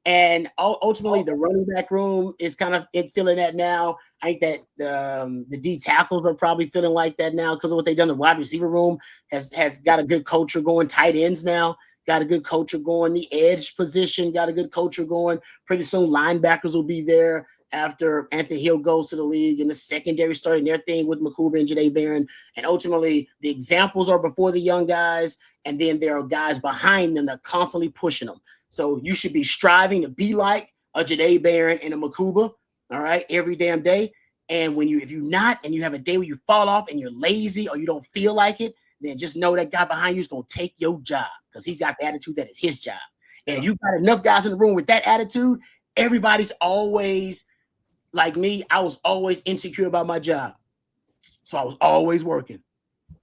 and ultimately the running back room is kind of feeling that now. I think that the D tackles are probably feeling like that now because of what they've done. The wide receiver room has got a good culture going. Tight ends now got a good culture going. The edge position got a good culture going. Pretty soon linebackers will be there after Anthony Hill goes to the league, and the secondary starting their thing with Makuba and Janae Barron. And ultimately the examples are before the young guys, and then there are guys behind them that are constantly pushing them. So you should be striving to be like a Janae Barron and a Makuba, all right, every damn day. And if you're not, and you have a day where you fall off and you're lazy or you don't feel like it, then just know that guy behind you is going to take your job because he's got the attitude that is his job. And if you've got enough guys in the room with that attitude, everybody's always like me. I was always insecure about my job. So I was always working.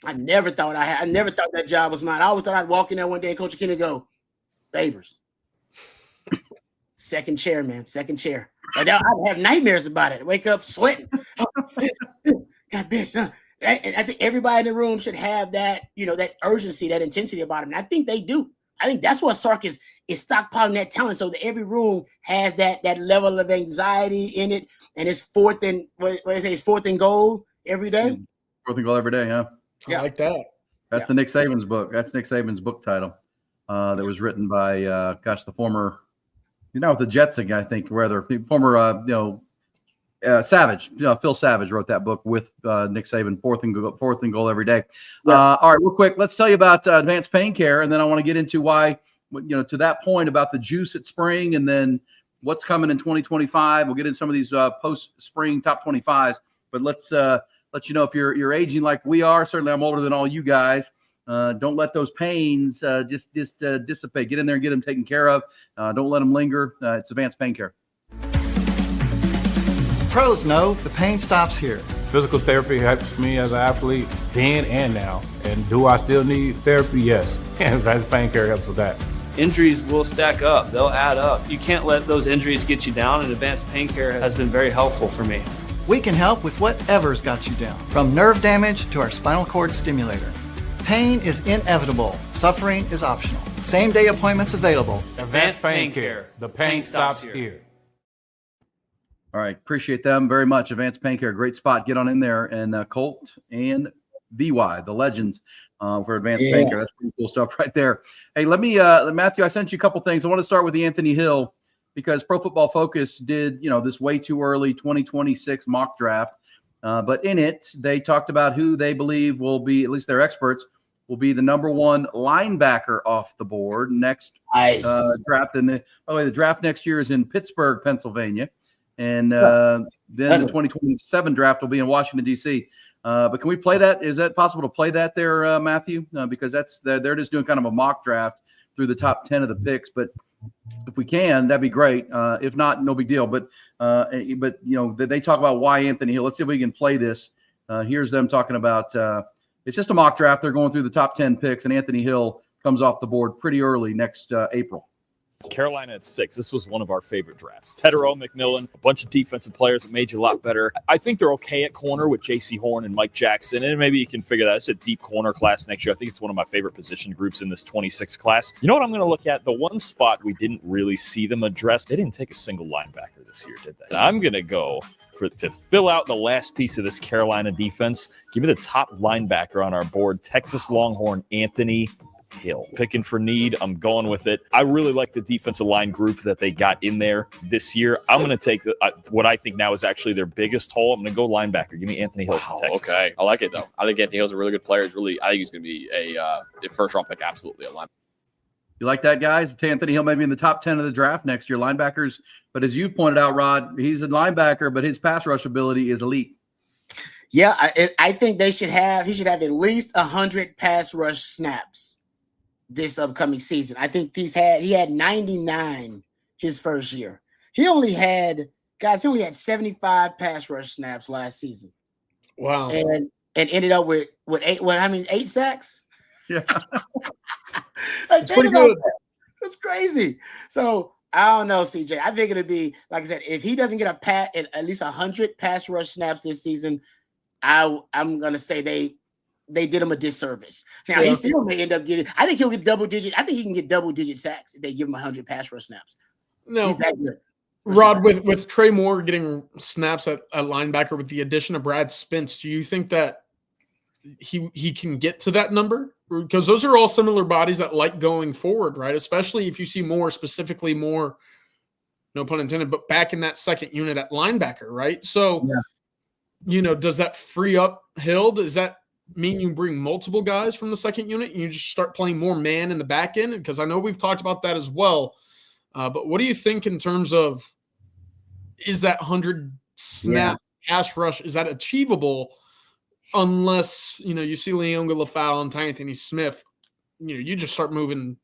I never thought that job was mine. I always thought I'd walk in there one day and Coach Akina go, Babers. Second chair, man. Second chair. I'd have nightmares about it. Wake up sweating. God, bitch. And I think everybody in the room should have that, that urgency, that intensity about them. And I think they do. I think that's what Sark is stockpiling that talent so that every room has that level of anxiety in it. And it's fourth and goal every day. Fourth and goal every day, huh? Yeah. I like that. That's the Nick Saban's book. That's Nick Saban's book title that was written by, the former, with the Jets again, I think, rather, former, Savage. Phil Savage wrote that book with Nick Saban, fourth and goal every day. Yeah. All right, real quick, let's tell you about Advanced Pain Care, and then I want to get into why, to that point about the juice at spring and then what's coming in 2025. We'll get into some of these post-spring top 25s, but let's let you know if you're aging like we are. Certainly, I'm older than all you guys. Don't let those pains just dissipate. Get in there and get them taken care of. Don't let them linger. It's Advanced Pain Care. Pros know the pain stops here. Physical therapy helps me as an athlete then and now. And do I still need therapy? Yes. And Advanced Pain Care helps with that. Injuries will stack up. They'll add up. You can't let those injuries get you down, and advanced pain care has been very helpful for me. We can help with whatever's got you down, from nerve damage to our spinal cord stimulator. Pain is inevitable. Suffering is optional. Same-day appointments available. Advanced Pain Care. The pain stops here. All right. Appreciate them very much. Advanced Pain Care. Great spot. Get on in there. And Colt and VY, the legends for Advanced Pain Care. That's pretty cool stuff right there. Hey, let me, Matthew, I sent you a couple things. I want to start with the Anthony Hill because Pro Football Focus did, this way too early 2026 mock draft. But in it, they talked about who they believe will be, at least their experts, will be the number one linebacker off the board next draft. And by the way, the draft next year is in Pittsburgh, Pennsylvania. And then the 2027 draft will be in Washington, D.C. But can we play that? Is that possible to play that there, Matthew? Because they're just doing kind of a mock draft through the top 10 of the picks. But if we can, that'd be great. If not, no big deal. But they talk about why Anthony Hill. Let's see if we can play this. Here's them talking about it's just a mock draft. They're going through the top 10 picks, and Anthony Hill comes off the board pretty early next April. Carolina at 6. This was one of our favorite drafts. Tedero, McMillan, a bunch of defensive players that made you a lot better. I think they're okay at corner with J.C. Horn and Mike Jackson, and maybe you can figure that. It's a deep corner class next year. I think it's one of my favorite position groups in this 26 class. You know what I'm going to look at? The one spot we didn't really see them address, they didn't take a single linebacker this year, did they? And I'm going to go to fill out the last piece of this Carolina defense. Give me the top linebacker on our board, Texas Longhorn Anthony Hill. Picking for need, I'm going with it. I really like the defensive line group that they got in there this year. I'm going to take what I think now is actually their biggest hole. I'm going to go linebacker. Give me Anthony Hill from Texas. Okay, I like it though. I think Anthony Hill's a really good player. I think he's going to be a first round pick. Absolutely a linebacker. You like that, guys? Anthony Hill maybe in the top 10 of the draft next year, linebackers. But as you pointed out, Rod, he's a linebacker, but his pass rush ability is elite. Yeah, I think he should have at least 100 pass rush snaps this upcoming season. I think he had 99 his first year. He only had 75 pass rush snaps last season. Wow. And ended up with 8 sacks? Yeah. That's pretty good. That's crazy. So I don't know, CJ. I think it'll be, like I said, if he doesn't get at least 100 pass rush snaps this season, I'm gonna say they did him a disservice. Now he still may end up getting. I think he'll get double digit. I think he can get double digit sacks if they give him 100 pass rush snaps. No, he's that good. Rod, with Trey Moore getting snaps at linebacker with the addition of Brad Spence, do you think that he can get to that number? Because those are all similar bodies that like going forward, right? Especially if you see more, specifically more, no pun intended, but back in that second unit at linebacker, right? So, does that free up Hill? Does that mean you bring multiple guys from the second unit and you just start playing more man in the back end? Because I know we've talked about that as well. But what do you think in terms of, is that 100 snap pass rush, is that achievable? Unless, you see Leonga Lafau and Anthony Smith, you just start moving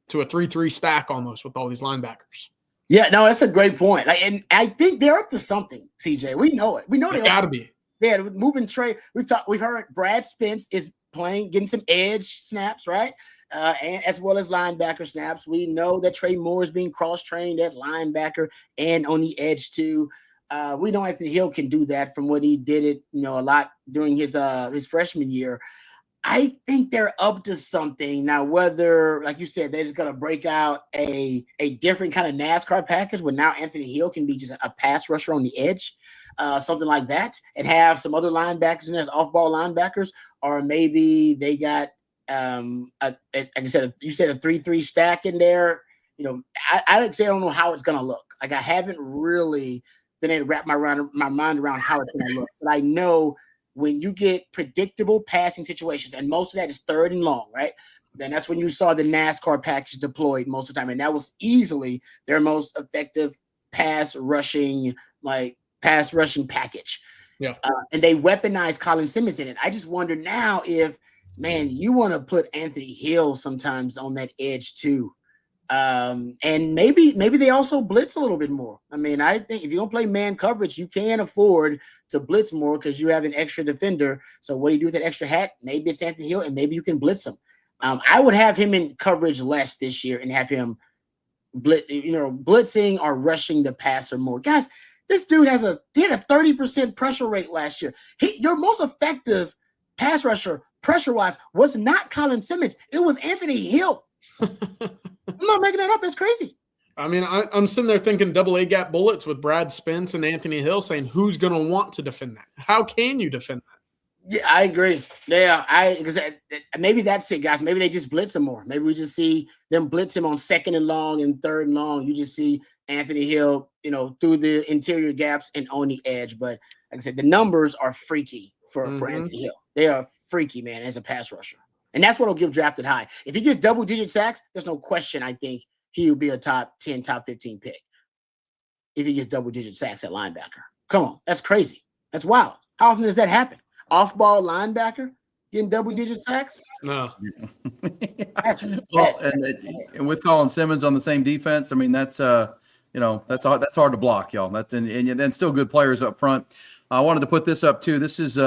to a 3-3 stack almost with all these linebackers. Yeah, no, that's a great point. And I think they're up to something, CJ. We know it. We know they got to be. Yeah, moving Trey. We've heard Brad Spence is playing, getting some edge snaps, right? And as well as linebacker snaps. We know that Trey Moore is being cross-trained at linebacker and on the edge too. We know Anthony Hill can do that from what he did it, a lot during his freshman year. I think they're up to something now. Whether, like you said, they're just going to break out a different kind of NASCAR package where now Anthony Hill can be just a pass rusher on the edge, something like that, and have some other linebackers in there as off-ball linebackers, or maybe they got, like I said, you said a 3-3 stack in there. I don't know how it's going to look. Like I haven't really been able to wrap my mind around how it's going to look. But I know when you get predictable passing situations, and most of that is third and long, right? Then that's when you saw the NASCAR package deployed most of the time. And that was easily their most effective pass rushing package. Yeah. And they weaponized Colin Simmons in it. I just wonder now if, man, you want to put Anthony Hill sometimes on that edge too. And maybe they also blitz a little bit more. I mean, I think if you don't play man coverage, you can afford to blitz more because you have an extra defender. So what do you do with that extra hat? Maybe it's Anthony Hill, and maybe you can blitz him. I would have him in coverage less this year and have him blitzing or rushing the passer more. Guys, this dude had a 30% pressure rate last year. Your most effective pass rusher pressure-wise was not Colin Simmons. It was Anthony Hill. I'm not making that up. That's crazy. I mean, I'm sitting there thinking double A gap bullets with Brad Spence and Anthony Hill saying, who's going to want to defend that? How can you defend that? Yeah, I agree. Yeah, because maybe that's it, guys. Maybe they just blitz him more. Maybe we just see them blitz him on 2nd and long and 3rd and long. You just see Anthony Hill, through the interior gaps and on the edge. But like I said, the numbers are freaky for Anthony Hill. They are freaky, man, as a pass rusher. And that's what will give drafted high. If he gets double-digit sacks, there's no question, I think, he will be a top 10, top 15 pick. If he gets double-digit sacks at linebacker. Come on, that's crazy. That's wild. How often does that happen? Off-ball linebacker getting double-digit sacks? No. Well, and with Colin Simmons on the same defense, I mean, that's hard to block, y'all. And still good players up front. I wanted to put this up too. This is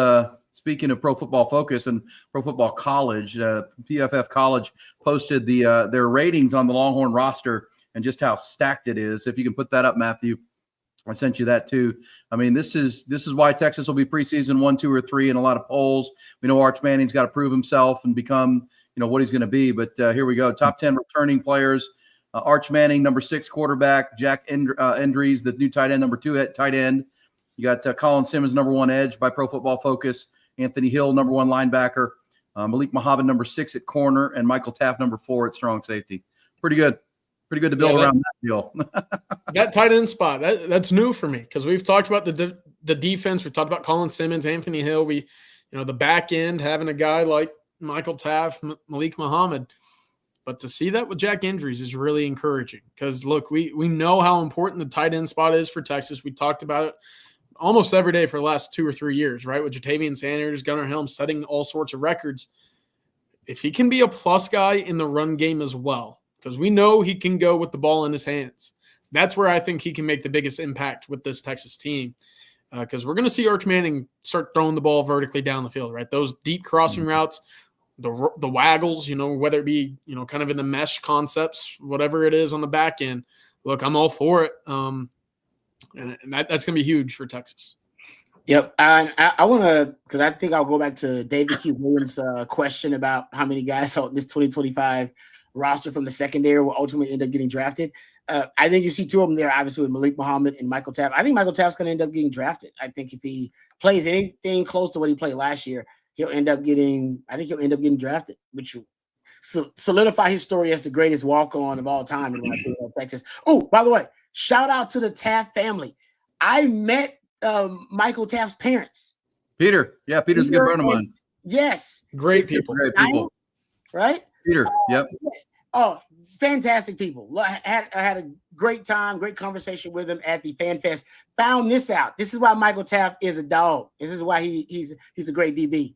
speaking of Pro Football Focus and Pro Football College. PFF College posted their ratings on the Longhorn roster and just how stacked it is. If you can put that up, Matthew. I sent you that too. I mean, this is why Texas will be preseason 1, 2, or 3 in a lot of polls. We know Arch Manning's got to prove himself and become, what he's going to be. But here we go. Top 10 returning players. Arch Manning, number 6 quarterback. Jack Endries, the new tight end, number 2 at tight end. You got Colin Simmons, number 1 edge by Pro Football Focus. Anthony Hill, number 1 linebacker. Malik Muhammad, number 6 at corner. And Michael Taft, number 4 at strong safety. Pretty good. Pretty good to build around that deal. That tight end spot, that's new for me because we've talked about the defense. We talked about Colin Simmons, Anthony Hill. The back end, having a guy like Michael Taft, Malik Muhammad. But to see that with Jack Endries is really encouraging because, look, we know how important the tight end spot is for Texas. We talked about it almost every day for the last 2 or 3 years, right, with Jatavian Sanders, Gunnar Helm setting all sorts of records. If he can be a plus guy in the run game as well, because we know he can go with the ball in his hands. That's where I think he can make the biggest impact with this Texas team because we're going to see Arch Manning start throwing the ball vertically down the field, right? Those deep crossing routes, the waggles, whether it be, kind of in the mesh concepts, whatever it is on the back end. Look, I'm all for it. And that's going to be huge for Texas. Yep. And I want to, because I think I'll go back to David Q. Williams' question about how many guys on this 2025 roster from the secondary will ultimately end up getting drafted. I think you see 2 of them there, obviously, with Malik Muhammad and Michael Taft. I think Michael Taft's going to end up getting drafted. I think if he plays anything close to what he played last year, he'll end up getting drafted, which will solidify his story as the greatest walk-on of all time in Texas. Oh, by the way, shout out to the Taft family. I met Michael Taft's parents. Peter. Yeah, Peter's a good friend of mine. Yes. Great people. Right? Peter. Yep. Yes. Oh, fantastic people. I had a great time, great conversation with him at the Fan Fest. Found this out. This is why Michael Taft is a dog. This is why he's a great DB.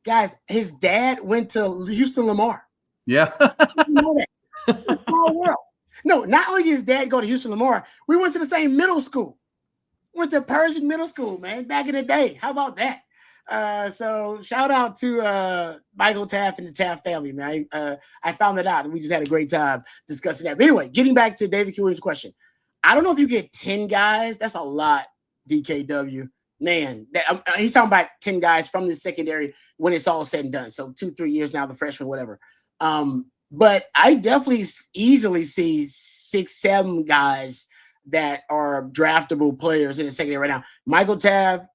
Guys, his dad went to Houston Lamar. Yeah. You know that. Small world. No, not only did his dad go to Houston Lamar, we went to the same middle school. Went to Pershing Middle School, man, back in the day. How about that? So shout out to Michael Taft and the Taft family, man. I found that out, and we just had a great time discussing that. But anyway, getting back to David Q. Williams' question. I don't know if you get 10 guys. That's a lot, DKW. Man, he's talking about 10 guys from the secondary when it's all said and done. So 2-3 years now, the freshman, whatever. But I definitely easily see 6-7 guys that are draftable players in the secondary right now. Michael Taft,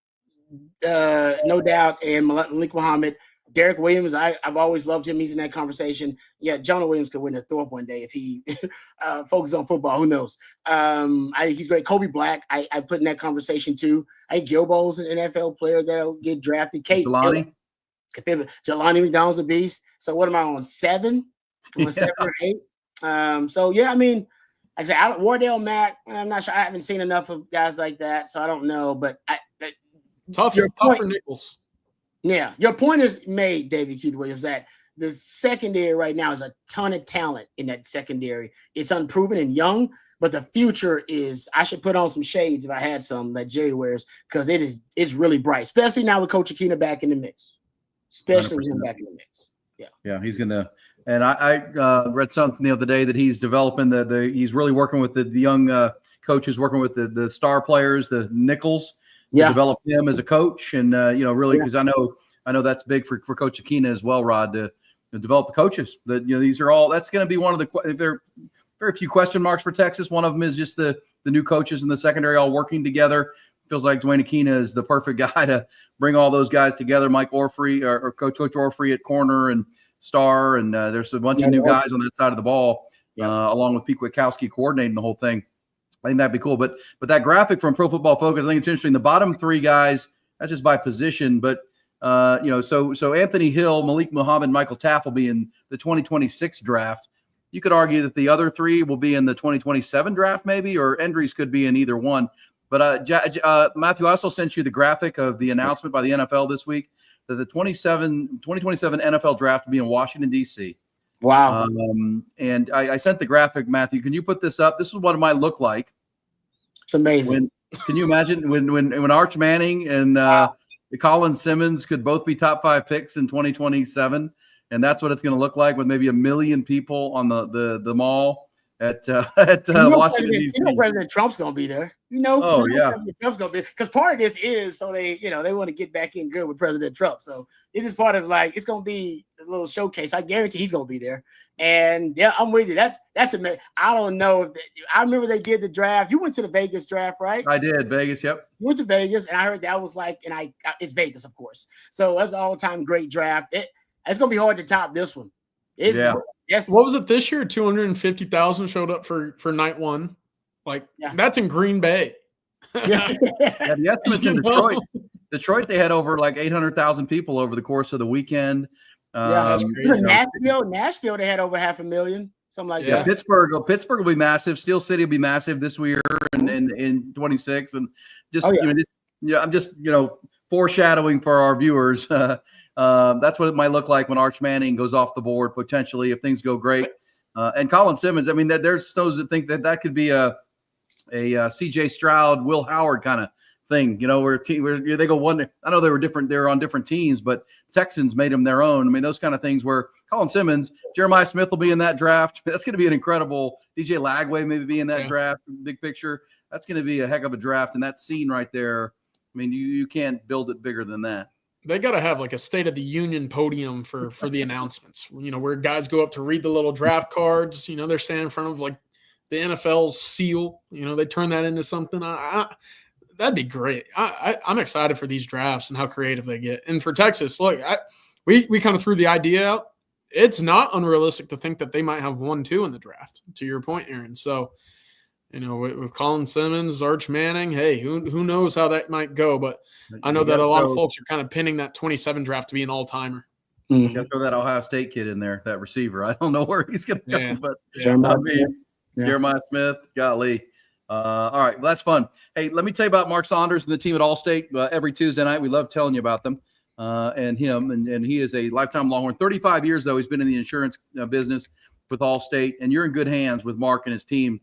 no doubt, and Malik Muhammad. Derek Williams, I've always loved him. He's in that conversation. Yeah, Jonah Williams could win the Thorpe one day if he focuses on football. Who knows? I think he's great. Kobe Black, I put in that conversation too. I think Gilbo's an NFL player that'll get drafted. Jelani McDonald's a beast. So what am I on, 7? I'm on 7 or 8. So yeah, I mean, like I said, Wardell Mack, I'm not sure. I haven't seen enough of guys like that, so I don't know. But tough for Nichols. Yeah, your point is made, David Keith Williams, that the secondary right now is a ton of talent in that secondary. It's unproven and young, but the future is, I should put on some shades if I had some that Jerry wears, because it's really bright, especially now with Coach Aquina back in the mix. Especially with him back in the mix. Yeah. Yeah, he's gonna And I read something the other day that he's developing he's really working with the young coaches, working with the star players, the nickels, to develop him as a coach. And, really, because I know that's big for Coach Aquina as well, Rod, to develop the coaches. That, these are all, that's going to be one of the, there are very few question marks for Texas. One of them is just the new coaches in the secondary all working together. Feels like Dwayne Aquina is the perfect guy to bring all those guys together. Mike Orfrey or Coach Orfrey at corner and star. And there's a bunch of new guys on that side of the ball, along with Pete Kwiatkowski coordinating the whole thing. I think that'd be cool. But that graphic from Pro Football Focus, I think it's interesting. The bottom three guys, that's just by position. But, so Anthony Hill, Malik Muhammad, Michael Taff will be in the 2026 draft. You could argue that the other three will be in the 2027 draft maybe, or Endries could be in either one. But Matthew, I also sent you the graphic of the announcement by the NFL this week that the 2027 NFL draft will be in Washington, D.C. Wow. And I sent the graphic, Matthew. Can you put this up? This is what it might look like. It's amazing. Can you imagine when Arch Manning and Colin Simmons could both be top 5 picks in 2027? And that's what it's going to look like with maybe 1 million people on the mall at Washington, D.C. You know President Trump's going to be there. President Trump's going to be, because part of this is so they want to get back in good with President Trump. So this is part of it's going to be a little showcase. I guarantee he's going to be there. And yeah, I'm with you. That's amazing. I don't know I remember they did the draft. You went to the Vegas draft, right? I did. Vegas. Yep. You went to Vegas, and I heard that was it's Vegas, of course. So that's an all-time great draft. It's going to be hard to top this one. Yes. What was it this year? 250,000 showed up for night one. That's in Green Bay. The estimates in Detroit. Detroit, they had over 800,000 people over the course of the weekend. That's crazy. Nashville, they had over 500,000, something like that. Pittsburgh will be massive. Steel City will be massive this year and in 26. And I'm just foreshadowing for our viewers. That's what it might look like when Arch Manning goes off the board potentially if things go great. And Colin Simmons, I mean, there's those that think that could be a C.J. Stroud, Will Howard kind of thing, where they go one. I know they were on different teams, but Texans made them their own. I mean, those kind of things where Colin Simmons, Jeremiah Smith will be in that draft. That's going to be an incredible. DJ Lagway maybe be in that draft. Big picture. That's going to be a heck of a draft, and that scene right there. I mean, you can't build it bigger than that. They got to have a State of the Union podium for the announcements, where guys go up to read the little draft cards. They're standing in front of the NFL's seal. They turn that into something. That'd be great. I'm excited for these drafts and how creative they get. And for Texas, look, we kind of threw the idea out. It's not unrealistic to think that they might have 1-2 in the draft, to your point, Aaron. So, with Colin Simmons, Arch Manning, hey, who knows how that might go. But I know that a lot of folks are kind of pinning that 27 draft to be an all-timer. You got to throw that Ohio State kid in there, that receiver. I don't know where he's going to go, but Jeremiah Smith, golly. All right, well, that's fun. Hey, let me tell you about Mark Saunders and the team at Allstate. Every Tuesday night, we love telling you about them and him. And he is a lifetime Longhorn. 35 years, though, he's been in the insurance business with Allstate. And you're in good hands with Mark and his team.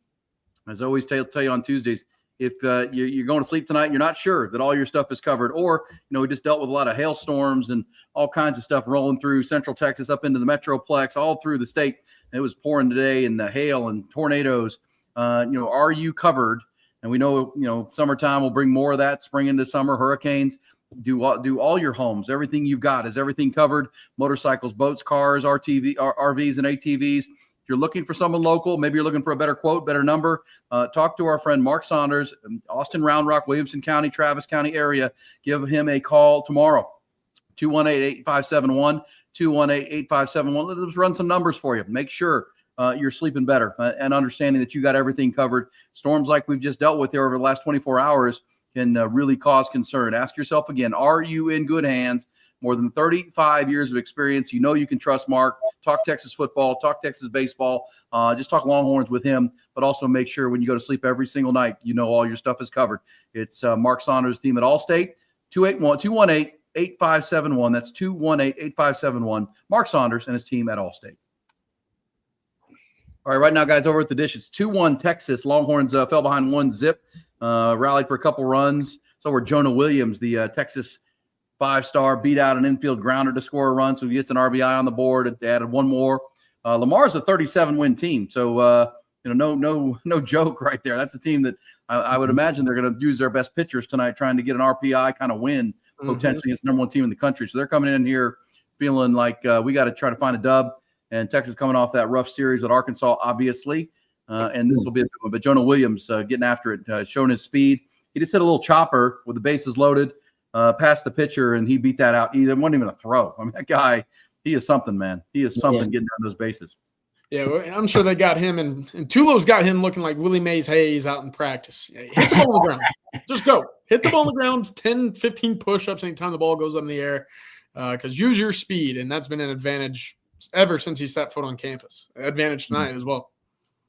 As I always tell you on Tuesdays, if you're going to sleep tonight and you're not sure that all your stuff is covered, or, we just dealt with a lot of hailstorms and all kinds of stuff rolling through Central Texas up into the Metroplex, all through the state. It was pouring today and hail and tornadoes. Are you covered? And we know, summertime will bring more of that, spring into summer, hurricanes. Do all your homes, everything you've got, is everything covered? Motorcycles, boats, cars, RVs, and ATVs. If you're looking for someone local, maybe you're looking for a better quote, better number, talk to our friend Mark Saunders, Austin, Round Rock, Williamson County, Travis County area. Give him a call tomorrow, 218-8571, 218-8571. Let's run some numbers for you. Make sure you're sleeping better and understanding that you got everything covered. Storms like we've just dealt with here over the last 24 hours can really cause concern. Ask yourself again, are you in good hands? More than 35 years of experience. You can trust Mark. Talk Texas football, talk Texas baseball, just talk Longhorns with him, but also make sure when you go to sleep every single night, all your stuff is covered. It's Mark Saunders' team at Allstate, 218-8571. That's 218-8571. Mark Saunders and his team at Allstate. All right, right now, guys, over at the dish, it's 2-1 Texas. Longhorns fell behind 1-0, rallied for a couple runs. So where Jonah Williams, the Texas 5-star, beat out an infield grounder to score a run, so he gets an RBI on the board. They added one more Lamar's a 37-win team, so no joke right there. That's a team that I would imagine they're going to use their best pitchers tonight, trying to get an RPI kind of win potentially against the number one team in the country. So they're coming in here feeling like we got to try to find a dub. And Texas coming off that rough series with Arkansas, obviously, and this will be a good one. But Jonah Williams getting after it, showing his speed. He just hit a little chopper with the bases loaded, past the pitcher, and he beat that out. It wasn't even a throw. I mean, that guy, he is something, man. He is something getting down those bases. Yeah, I'm sure they got him, and Tulo's got him looking like Willie Mays Hayes out in practice. Yeah, hit the ball on the ground. Just go. Hit the ball on the ground, 10, 15 push-ups anytime the ball goes up in the air, because use your speed, and that's been an advantage ever since he set foot on campus. Advantage tonight as well.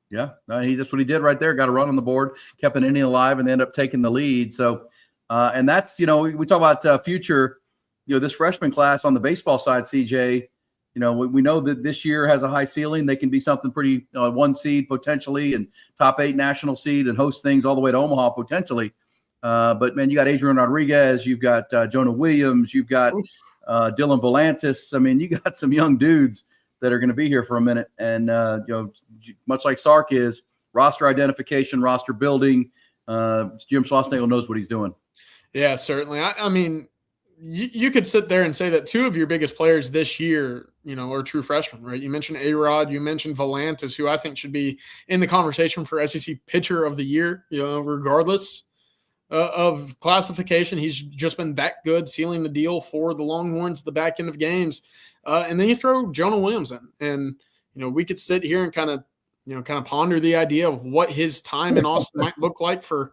Yeah, that's what he did right there. Got a run on the board, kept an inning alive, and they ended up taking the lead. So, and that's, we talk about future, this freshman class on the baseball side, CJ. We know that this year has a high ceiling. They can be something pretty, 1 seed potentially, and top 8 national seed, and host things all the way to Omaha potentially. But man, you got Adrian Rodriguez, you've got Jonah Williams, you've got Dylan Volantis. I mean, you got some young dudes that are going to be here for a minute, and much like Sark is, roster identification, roster building. Jim Schlossnagle knows what he's doing. Yeah, certainly. I mean, you could sit there and say that 2 of your biggest players this year, are true freshmen, right? You mentioned A-Rod, you mentioned Volantis, who I think should be in the conversation for SEC Pitcher of the Year, regardless of classification. He's just been that good, sealing the deal for the Longhorns at the back end of games. And then you throw Jonah Williams in, and we could sit here and kind of ponder the idea of what his time in Austin might look like for,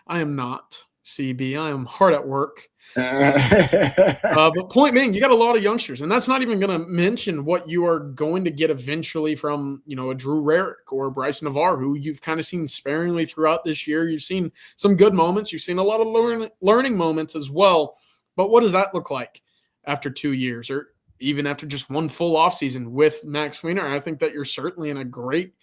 I am not CB. I am hard at work. But point being, you got a lot of youngsters, and that's not even going to mention what you are going to get eventually from, a Drew Rarick or Bryce Navarre, who you've kind of seen sparingly throughout this year. You've seen some good moments. You've seen a lot of learning moments as well. But what does that look like after 2 years, or even after just one full offseason with Max Wiener? I think that you're certainly in a great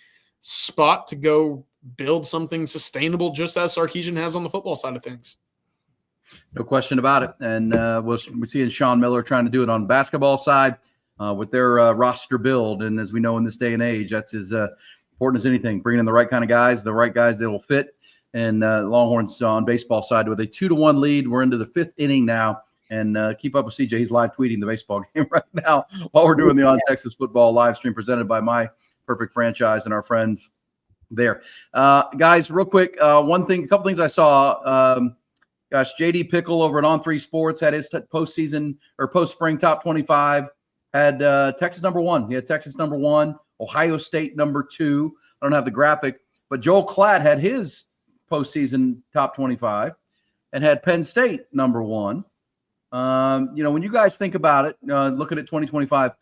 spot to go build something sustainable, just as Sarkisian has on the football side of things. No question about it. And we're seeing Sean Miller trying to do it on the basketball side with their roster build. And as we know in this day and age, that's as important as anything, bringing in the right kind of guys, the right guys that will fit. And Longhorns on baseball side with a 2-1 lead. We're into the 5th inning now. And keep up with CJ. He's live tweeting the baseball game right now while we're doing the On Texas Football live stream presented by My Perfect Franchise and our friends there. Guys, real quick, a couple things I saw. JD Pickle over at On3 Sports had his postseason or post-spring top 25, had Texas number 1. He had Texas number 1, Ohio State number 2. I don't have the graphic, but Joel Klatt had his postseason top 25 and had Penn State number 1. When you guys think about it, looking at 2025,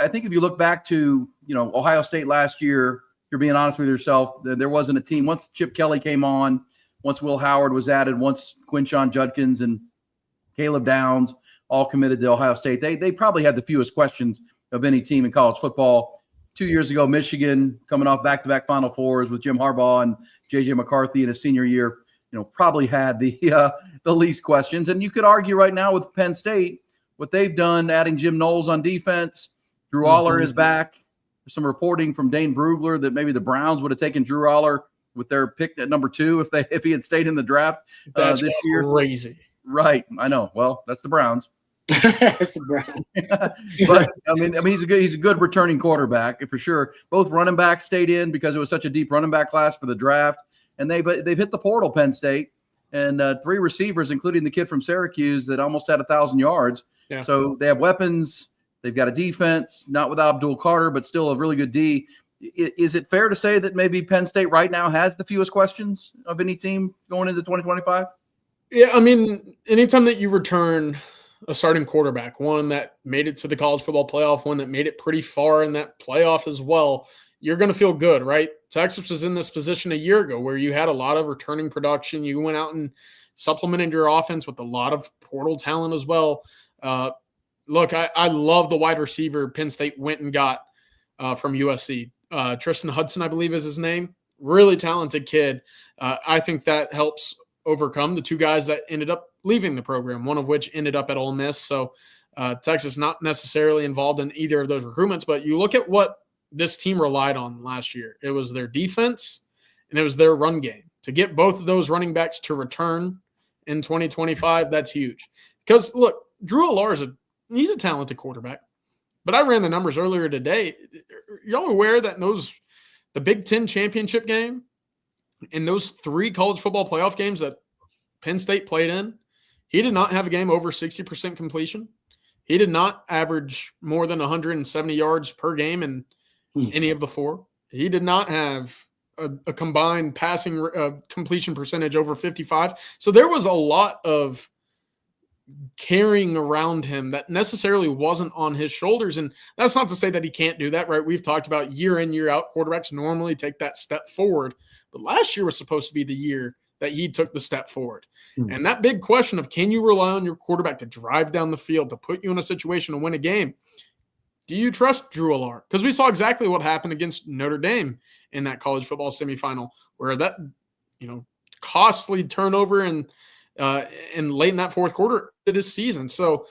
I think if you look back to, Ohio State last year, you're being honest with yourself, there wasn't a team. Once Chip Kelly came on, once Will Howard was added, once Quinshon Judkins and Caleb Downs all committed to Ohio State, they probably had the fewest questions of any team in college football. 2 years ago, Michigan, coming off back-to-back Final Fours with Jim Harbaugh and J.J. McCarthy in his senior year, probably had the least questions. And you could argue right now with Penn State, what they've done, adding Jim Knowles on defense, Drew Aller is back. There's some reporting from Dane Brugler that maybe the Browns would have taken Drew Aller with their pick at number 2 if he had stayed in the draft this year. Crazy. Right. I know. Well, that's the Browns. That's the Browns. But I mean, he's a good returning quarterback for sure. Both running backs stayed in because it was such a deep running back class for the draft. And they've hit the portal, Penn State, and 3 receivers, including the kid from Syracuse that almost had 1,000 yards. Yeah. So they have weapons. They've got a defense, not without Abdul Carter, but still a really good D. Is it fair to say that maybe Penn State right now has the fewest questions of any team going into 2025? Yeah, I mean, anytime that you return a starting quarterback, one that made it to the college football playoff, one that made it pretty far in that playoff as well, you're going to feel good, right? Texas was in this position a year ago where you had a lot of returning production. You went out and supplemented your offense with a lot of portal talent as well. Look, I love the wide receiver Penn State went and got from USC. Tristan Hudson, I believe is his name. Really talented kid. I think that helps overcome the 2 guys that ended up leaving the program, one of which ended up at Ole Miss. So Texas not necessarily involved in either of those recruitments, but you look at what this team relied on last year. It was their defense and it was their run game. To get both of those running backs to return in 2025, that's huge. Because, look, Drew Allar he's a talented quarterback. But I ran the numbers earlier today. Y'all aware that the Big Ten championship game and those 3 college football playoff games that Penn State played in, he did not have a game over 60% completion. He did not average more than 170 yards per game in any of the 4. He did not have a combined passing completion percentage over 55. So there was a lot of carrying around him that necessarily wasn't on his shoulders. And that's not to say that he can't do that, right? We've talked about year in, year out, quarterbacks normally take that step forward. But last year was supposed to be the year that he took the step forward. And that big question of, can you rely on your quarterback to drive down the field, to put you in a situation to win a game? Do you trust Drew Allar? Because we saw exactly what happened against Notre Dame in that college football semifinal, where that, costly turnover and late in that fourth quarter of his season. So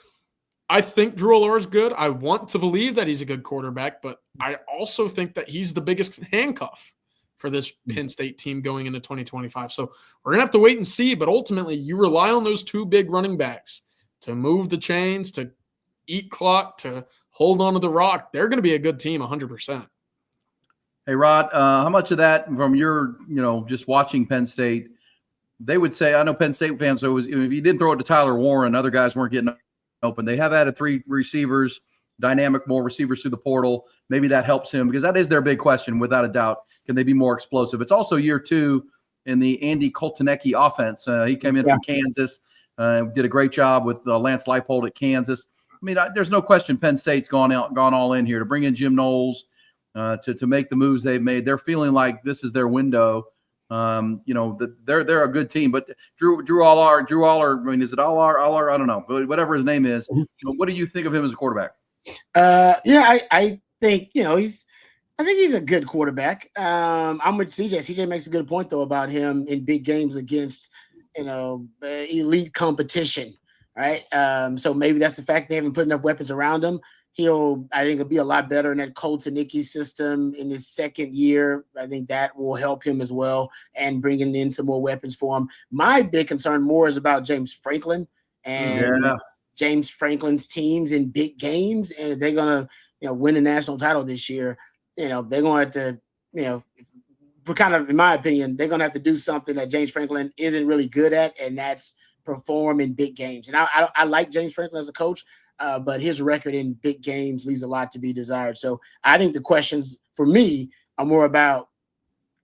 I think Drew Allar is good. I want to believe that he's a good quarterback, but I also think that he's the biggest handcuff for this Penn State team going into 2025. So we're going to have to wait and see, but ultimately you rely on those 2 big running backs to move the chains, to eat clock, to hold on to the rock. They're going to be a good team 100%. Hey, Rod, how much of that from your, just watching Penn State, they would say, I know Penn State fans, so if you didn't throw it to Tyler Warren, other guys weren't getting open. They have added 3 receivers, dynamic, more receivers through the portal. Maybe that helps him, because that is their big question, without a doubt. Can they be more explosive? It's also year 2 in the Andy Koltanecki offense. He came in from Kansas, did a great job with Lance Leipold at Kansas. I mean, there's no question Penn State's gone all in here to bring in Jim Knowles, to make the moves they've made. They're feeling like this is their window. They're a good team, but Drew Allar. I mean, is it Allar? I don't know, but whatever his name is, what do you think of him as a quarterback? I think he's a good quarterback. I'm with CJ. CJ makes a good point though about him in big games against elite competition, right? So maybe that's the fact they haven't put enough weapons around him. I think he'll be a lot better in that Koltanecki system in his second year. I think that will help him as well, and bringing in some more weapons for him. My big concern more is about James Franklin and James Franklin's teams in big games. And if they're going to, win a national title this year, they're going to have to, kind of, in my opinion, they're going to have to do something that James Franklin isn't really good at, and that's perform in big games. And I like James Franklin as a coach, but his record in big games leaves a lot to be desired. So I think the questions for me are more about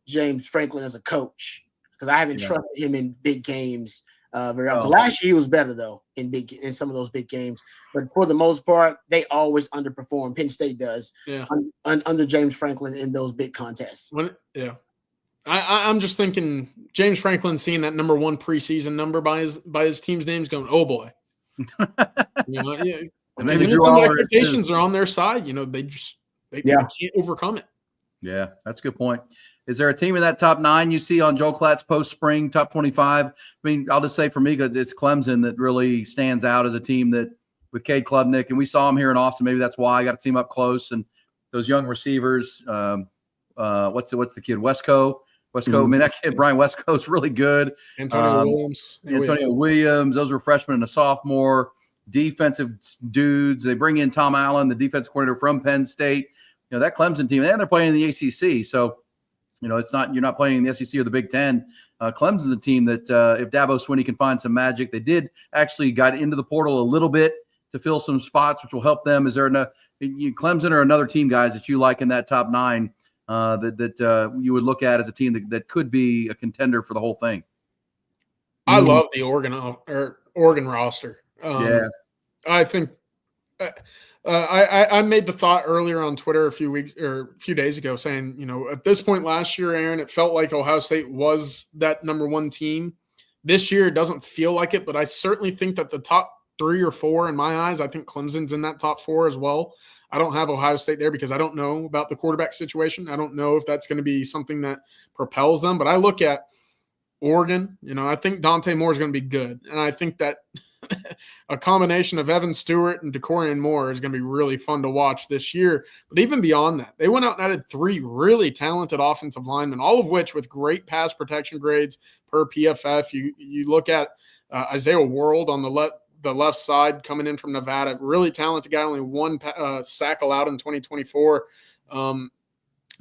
James Franklin as a coach, because I haven't trusted him in big games very often. Last year he was better though in some of those big games, but for the most part they always underperform. Penn State does under James Franklin in those big contests. I'm just thinking James Franklin seeing that number 1 preseason number by his team's names, going, oh boy. Expectations are on their side. They can't overcome it. Yeah, that's a good point. Is there a team in that top 9 you see on Joe Klatt's post-spring top 25? I mean, I'll just say for me, because it's Clemson that really stands out as a team that with Cade Klubnik, and we saw him here in Austin. Maybe that's why I got to see him up close. And those young receivers, what's the kid? Westco. I mean, that kid, Brian Westco, is really good. Antonio Williams. Those were freshmen and a sophomore. Defensive dudes. They bring in Tom Allen, the defense coordinator from Penn State. That Clemson team, and they're playing in the ACC. So, it's not, you're not playing in the SEC or the Big Ten. Clemson's a team that if Dabo Swinney can find some magic, they did actually got into the portal a little bit to fill some spots, which will help them. Is there Clemson or another team, guys, that you like in that top 9 that you would look at as a team that could be a contender for the whole thing? I love the Oregon roster. I think I made the thought earlier on Twitter a few days ago saying, at this point last year, Aaron, it felt like Ohio State was that number 1 team. This year, it doesn't feel like it, but I certainly think that the top 3 or 4 in my eyes, I think Clemson's in that top 4 as well. I don't have Ohio State there because I don't know about the quarterback situation. I don't know if that's going to be something that propels them, but I look at Oregon, I think Dante Moore is going to be good. And I think that a combination of Evan Stewart and DeCorian Moore is going to be really fun to watch this year. But even beyond that, they went out and added 3 really talented offensive linemen, all of which with great pass protection grades per PFF. You look at Isaiah World on the left side coming in from Nevada, really talented guy, only 1 sack allowed in 2024.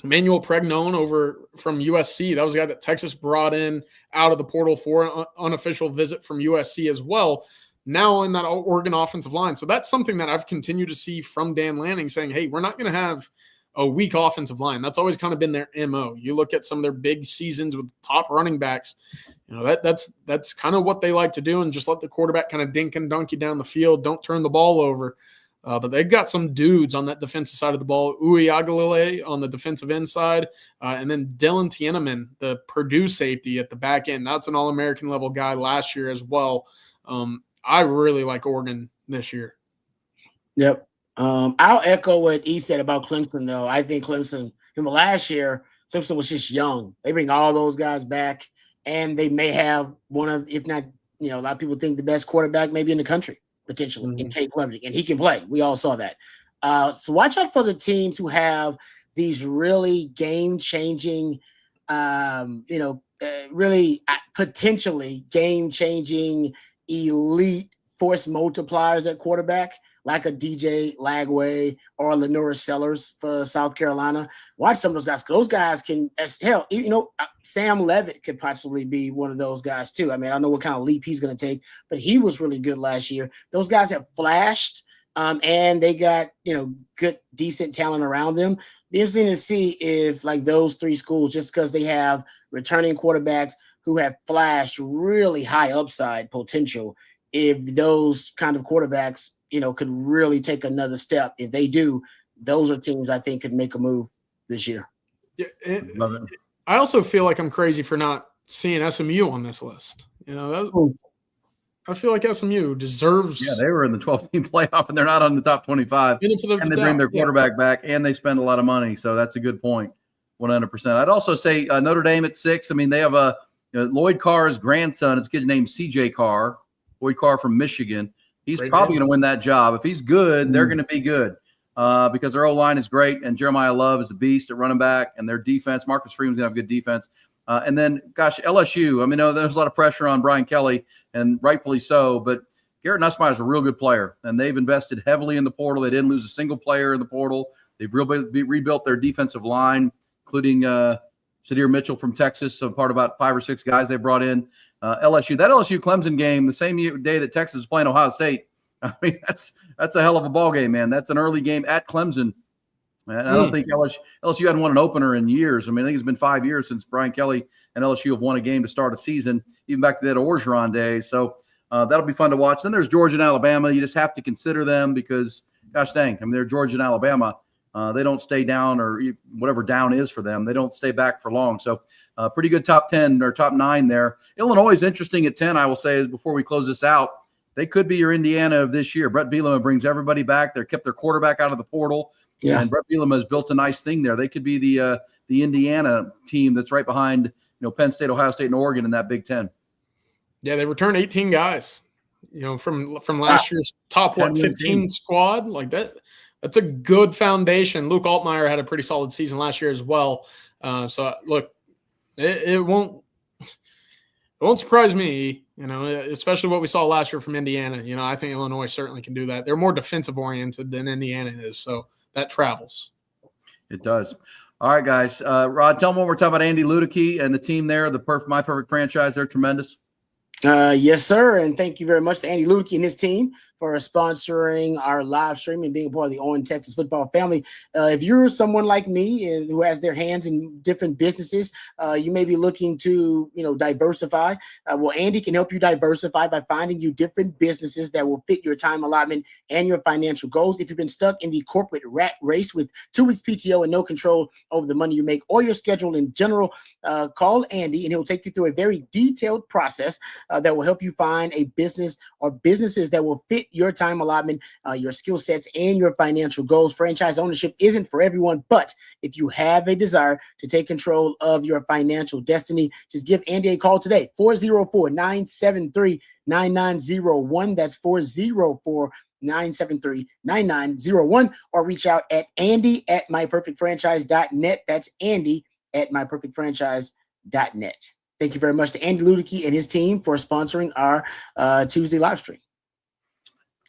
Emmanuel Pregnon over from USC. That was a guy that Texas brought in out of the portal for an unofficial visit from USC as well. Now in that Oregon offensive line. So that's something that I've continued to see from Dan Lanning saying, hey, we're not going to have a weak offensive line. That's always kind of been their MO. You look at some of their big seasons with top running backs, that's kind of what they like to do, and just let the quarterback kind of dink and dunk you down the field. Don't turn the ball over. But they've got some dudes on that defensive side of the ball. Uwe Agalile on the defensive end side, and then Dylan Tieneman, the Purdue safety at the back end. That's an All-American level guy last year as well. I really like Oregon this year. Yep. I'll echo what he said about Clemson, though. I think Clemson, last year, Clemson was just young. They bring all those guys back, and they may have one of, if not, a lot of people think the best quarterback maybe in the country, potentially, in Cade Clemson, and he can play. We all saw that. So watch out for the teams who have these really game-changing, really potentially game-changing elite force multipliers at quarterback, like a DJ Lagway or Lenora Sellers for South Carolina. Watch some of those guys. Those guys can, as hell, Sam Levitt could possibly be one of those guys too. I mean, I don't know what kind of leap he's going to take, but he was really good last year. Those guys have flashed, and they got, good, decent talent around them. Be interesting to see if, like, those 3 schools, just because they have returning quarterbacks who have flashed really high upside potential, if those kind of quarterbacks, could really take another step. If they do, those are teams I think could make a move this year. Yeah, I also feel like I'm crazy for not seeing SMU on this list. I feel like SMU deserves. Yeah, they were in the 12-team playoff, and they're not on the top 25. And they bring their quarterback back, and they spend a lot of money. So that's a good point, 100%. I'd also say Notre Dame at 6. I mean, they have Lloyd Carr's grandson. His kid's named C.J. Carr. Lloyd Carr from Michigan. He's probably going to win that job. If he's good, they're going to be good because their O-line is great, and Jeremiah Love is a beast at running back, and their defense, Marcus Freeman's going to have good defense. And then, LSU, I mean, there's a lot of pressure on Brian Kelly, and rightfully so, but Garrett Nussmeier is a real good player, and they've invested heavily in the portal. They didn't lose a single player in the portal. They've really rebuilt their defensive line, including Sadir Mitchell from Texas, so part of about 5 or 6 guys they brought in. LSU, that LSU-Clemson game, the same day that Texas was playing Ohio State, I mean, that's a hell of a ball game, man. That's an early game at Clemson. And I don't think LSU hadn't won an opener in years. I mean, I think it's been 5 years since Brian Kelly and LSU have won a game to start a season, even back to that Orgeron days. So that'll be fun to watch. Then there's Georgia and Alabama. You just have to consider them because, gosh dang, I mean, they're Georgia and Alabama. They don't stay down, or whatever down is for them. They don't stay back for long. So pretty good top 10 or top 9 there. Illinois is interesting at 10, I will say, before we close this out. They could be your Indiana of this year. Brett Bielema brings everybody back. They kept their quarterback out of the portal. Yeah. And Brett Bielema has built a nice thing there. They could be the Indiana team that's right behind Penn State, Ohio State, and Oregon in that Big Ten. Yeah, they returned 18 guys, from last year's top 15 squad. Like that. That's a good foundation. Luke Altmaier had a pretty solid season last year as well. So look, it won't surprise me, especially what we saw last year from Indiana. I think Illinois certainly can do that. They're more defensive oriented than Indiana is, so that travels. It does. All right, guys. Rod, tell them what we're talking about. Andy Ludicky and the team there, My Perfect Franchise. They're tremendous. Yes, sir. And thank you very much to Andy Ludicky and his team for sponsoring our live stream and being a part of the On Texas football family. If you're someone like me and who has their hands in different businesses, you may be looking to, diversify. Well, Andy can help you diversify by finding you different businesses that will fit your time allotment and your financial goals. If you've been stuck in the corporate rat race with 2 weeks PTO and no control over the money you make or your schedule in general, call Andy and he'll take you through a very detailed process that will help you find a business or businesses that will fit your time allotment, your skill sets, and your financial goals. Franchise ownership isn't for everyone, but if you have a desire to take control of your financial destiny, just give Andy a call today, 404-973-9901. That's 404-973-9901, or reach out at Andy@myperfectfranchise.net. That's Andy@myperfectfranchise.net. Thank you very much to Andy Ludicky and his team for sponsoring our Tuesday live stream.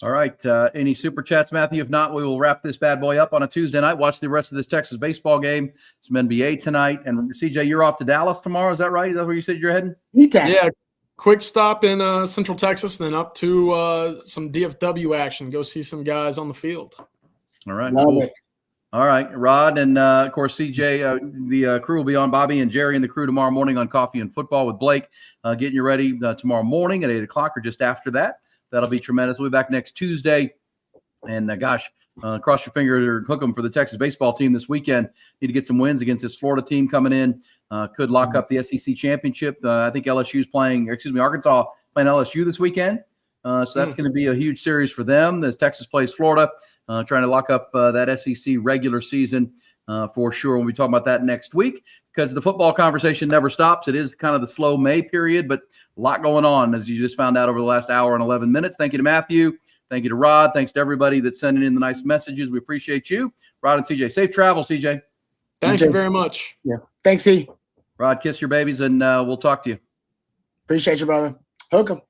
All right. Any super chats, Matthew? If not, we will wrap this bad boy up on a Tuesday night. Watch the rest of this Texas baseball game. Some NBA tonight. And CJ, you're off to Dallas tomorrow. Is that right? Is that where you said you're heading? Anytime. Yeah, quick stop in Central Texas, then up to some DFW action. Go see some guys on the field. All right. Love Cool. it. All right, Rod, and of course, CJ, the crew will be on. Bobby and Jerry and the crew tomorrow morning on Coffee and Football with Blake, getting you ready tomorrow morning at 8 o'clock or just after that. That'll be tremendous. We'll be back next Tuesday. And cross your fingers or hook them for the Texas baseball team this weekend. Need to get some wins against this Florida team coming in. Could lock up the SEC championship. I think Arkansas playing LSU this weekend. So that's going to be a huge series for them as Texas plays Florida, trying to lock up that SEC regular season for sure. We'll be talking about that next week because the football conversation never stops. It is kind of the slow May period, but a lot going on, as you just found out over the last hour and 11 minutes. Thank you to Matthew. Thank you to Rod. Thanks to everybody that's sending in the nice messages. We appreciate you. Rod and CJ. Safe travel, CJ. Thank you very much. Yeah. Thanks, C. Rod, kiss your babies, and we'll talk to you. Appreciate you, brother. Hook 'em.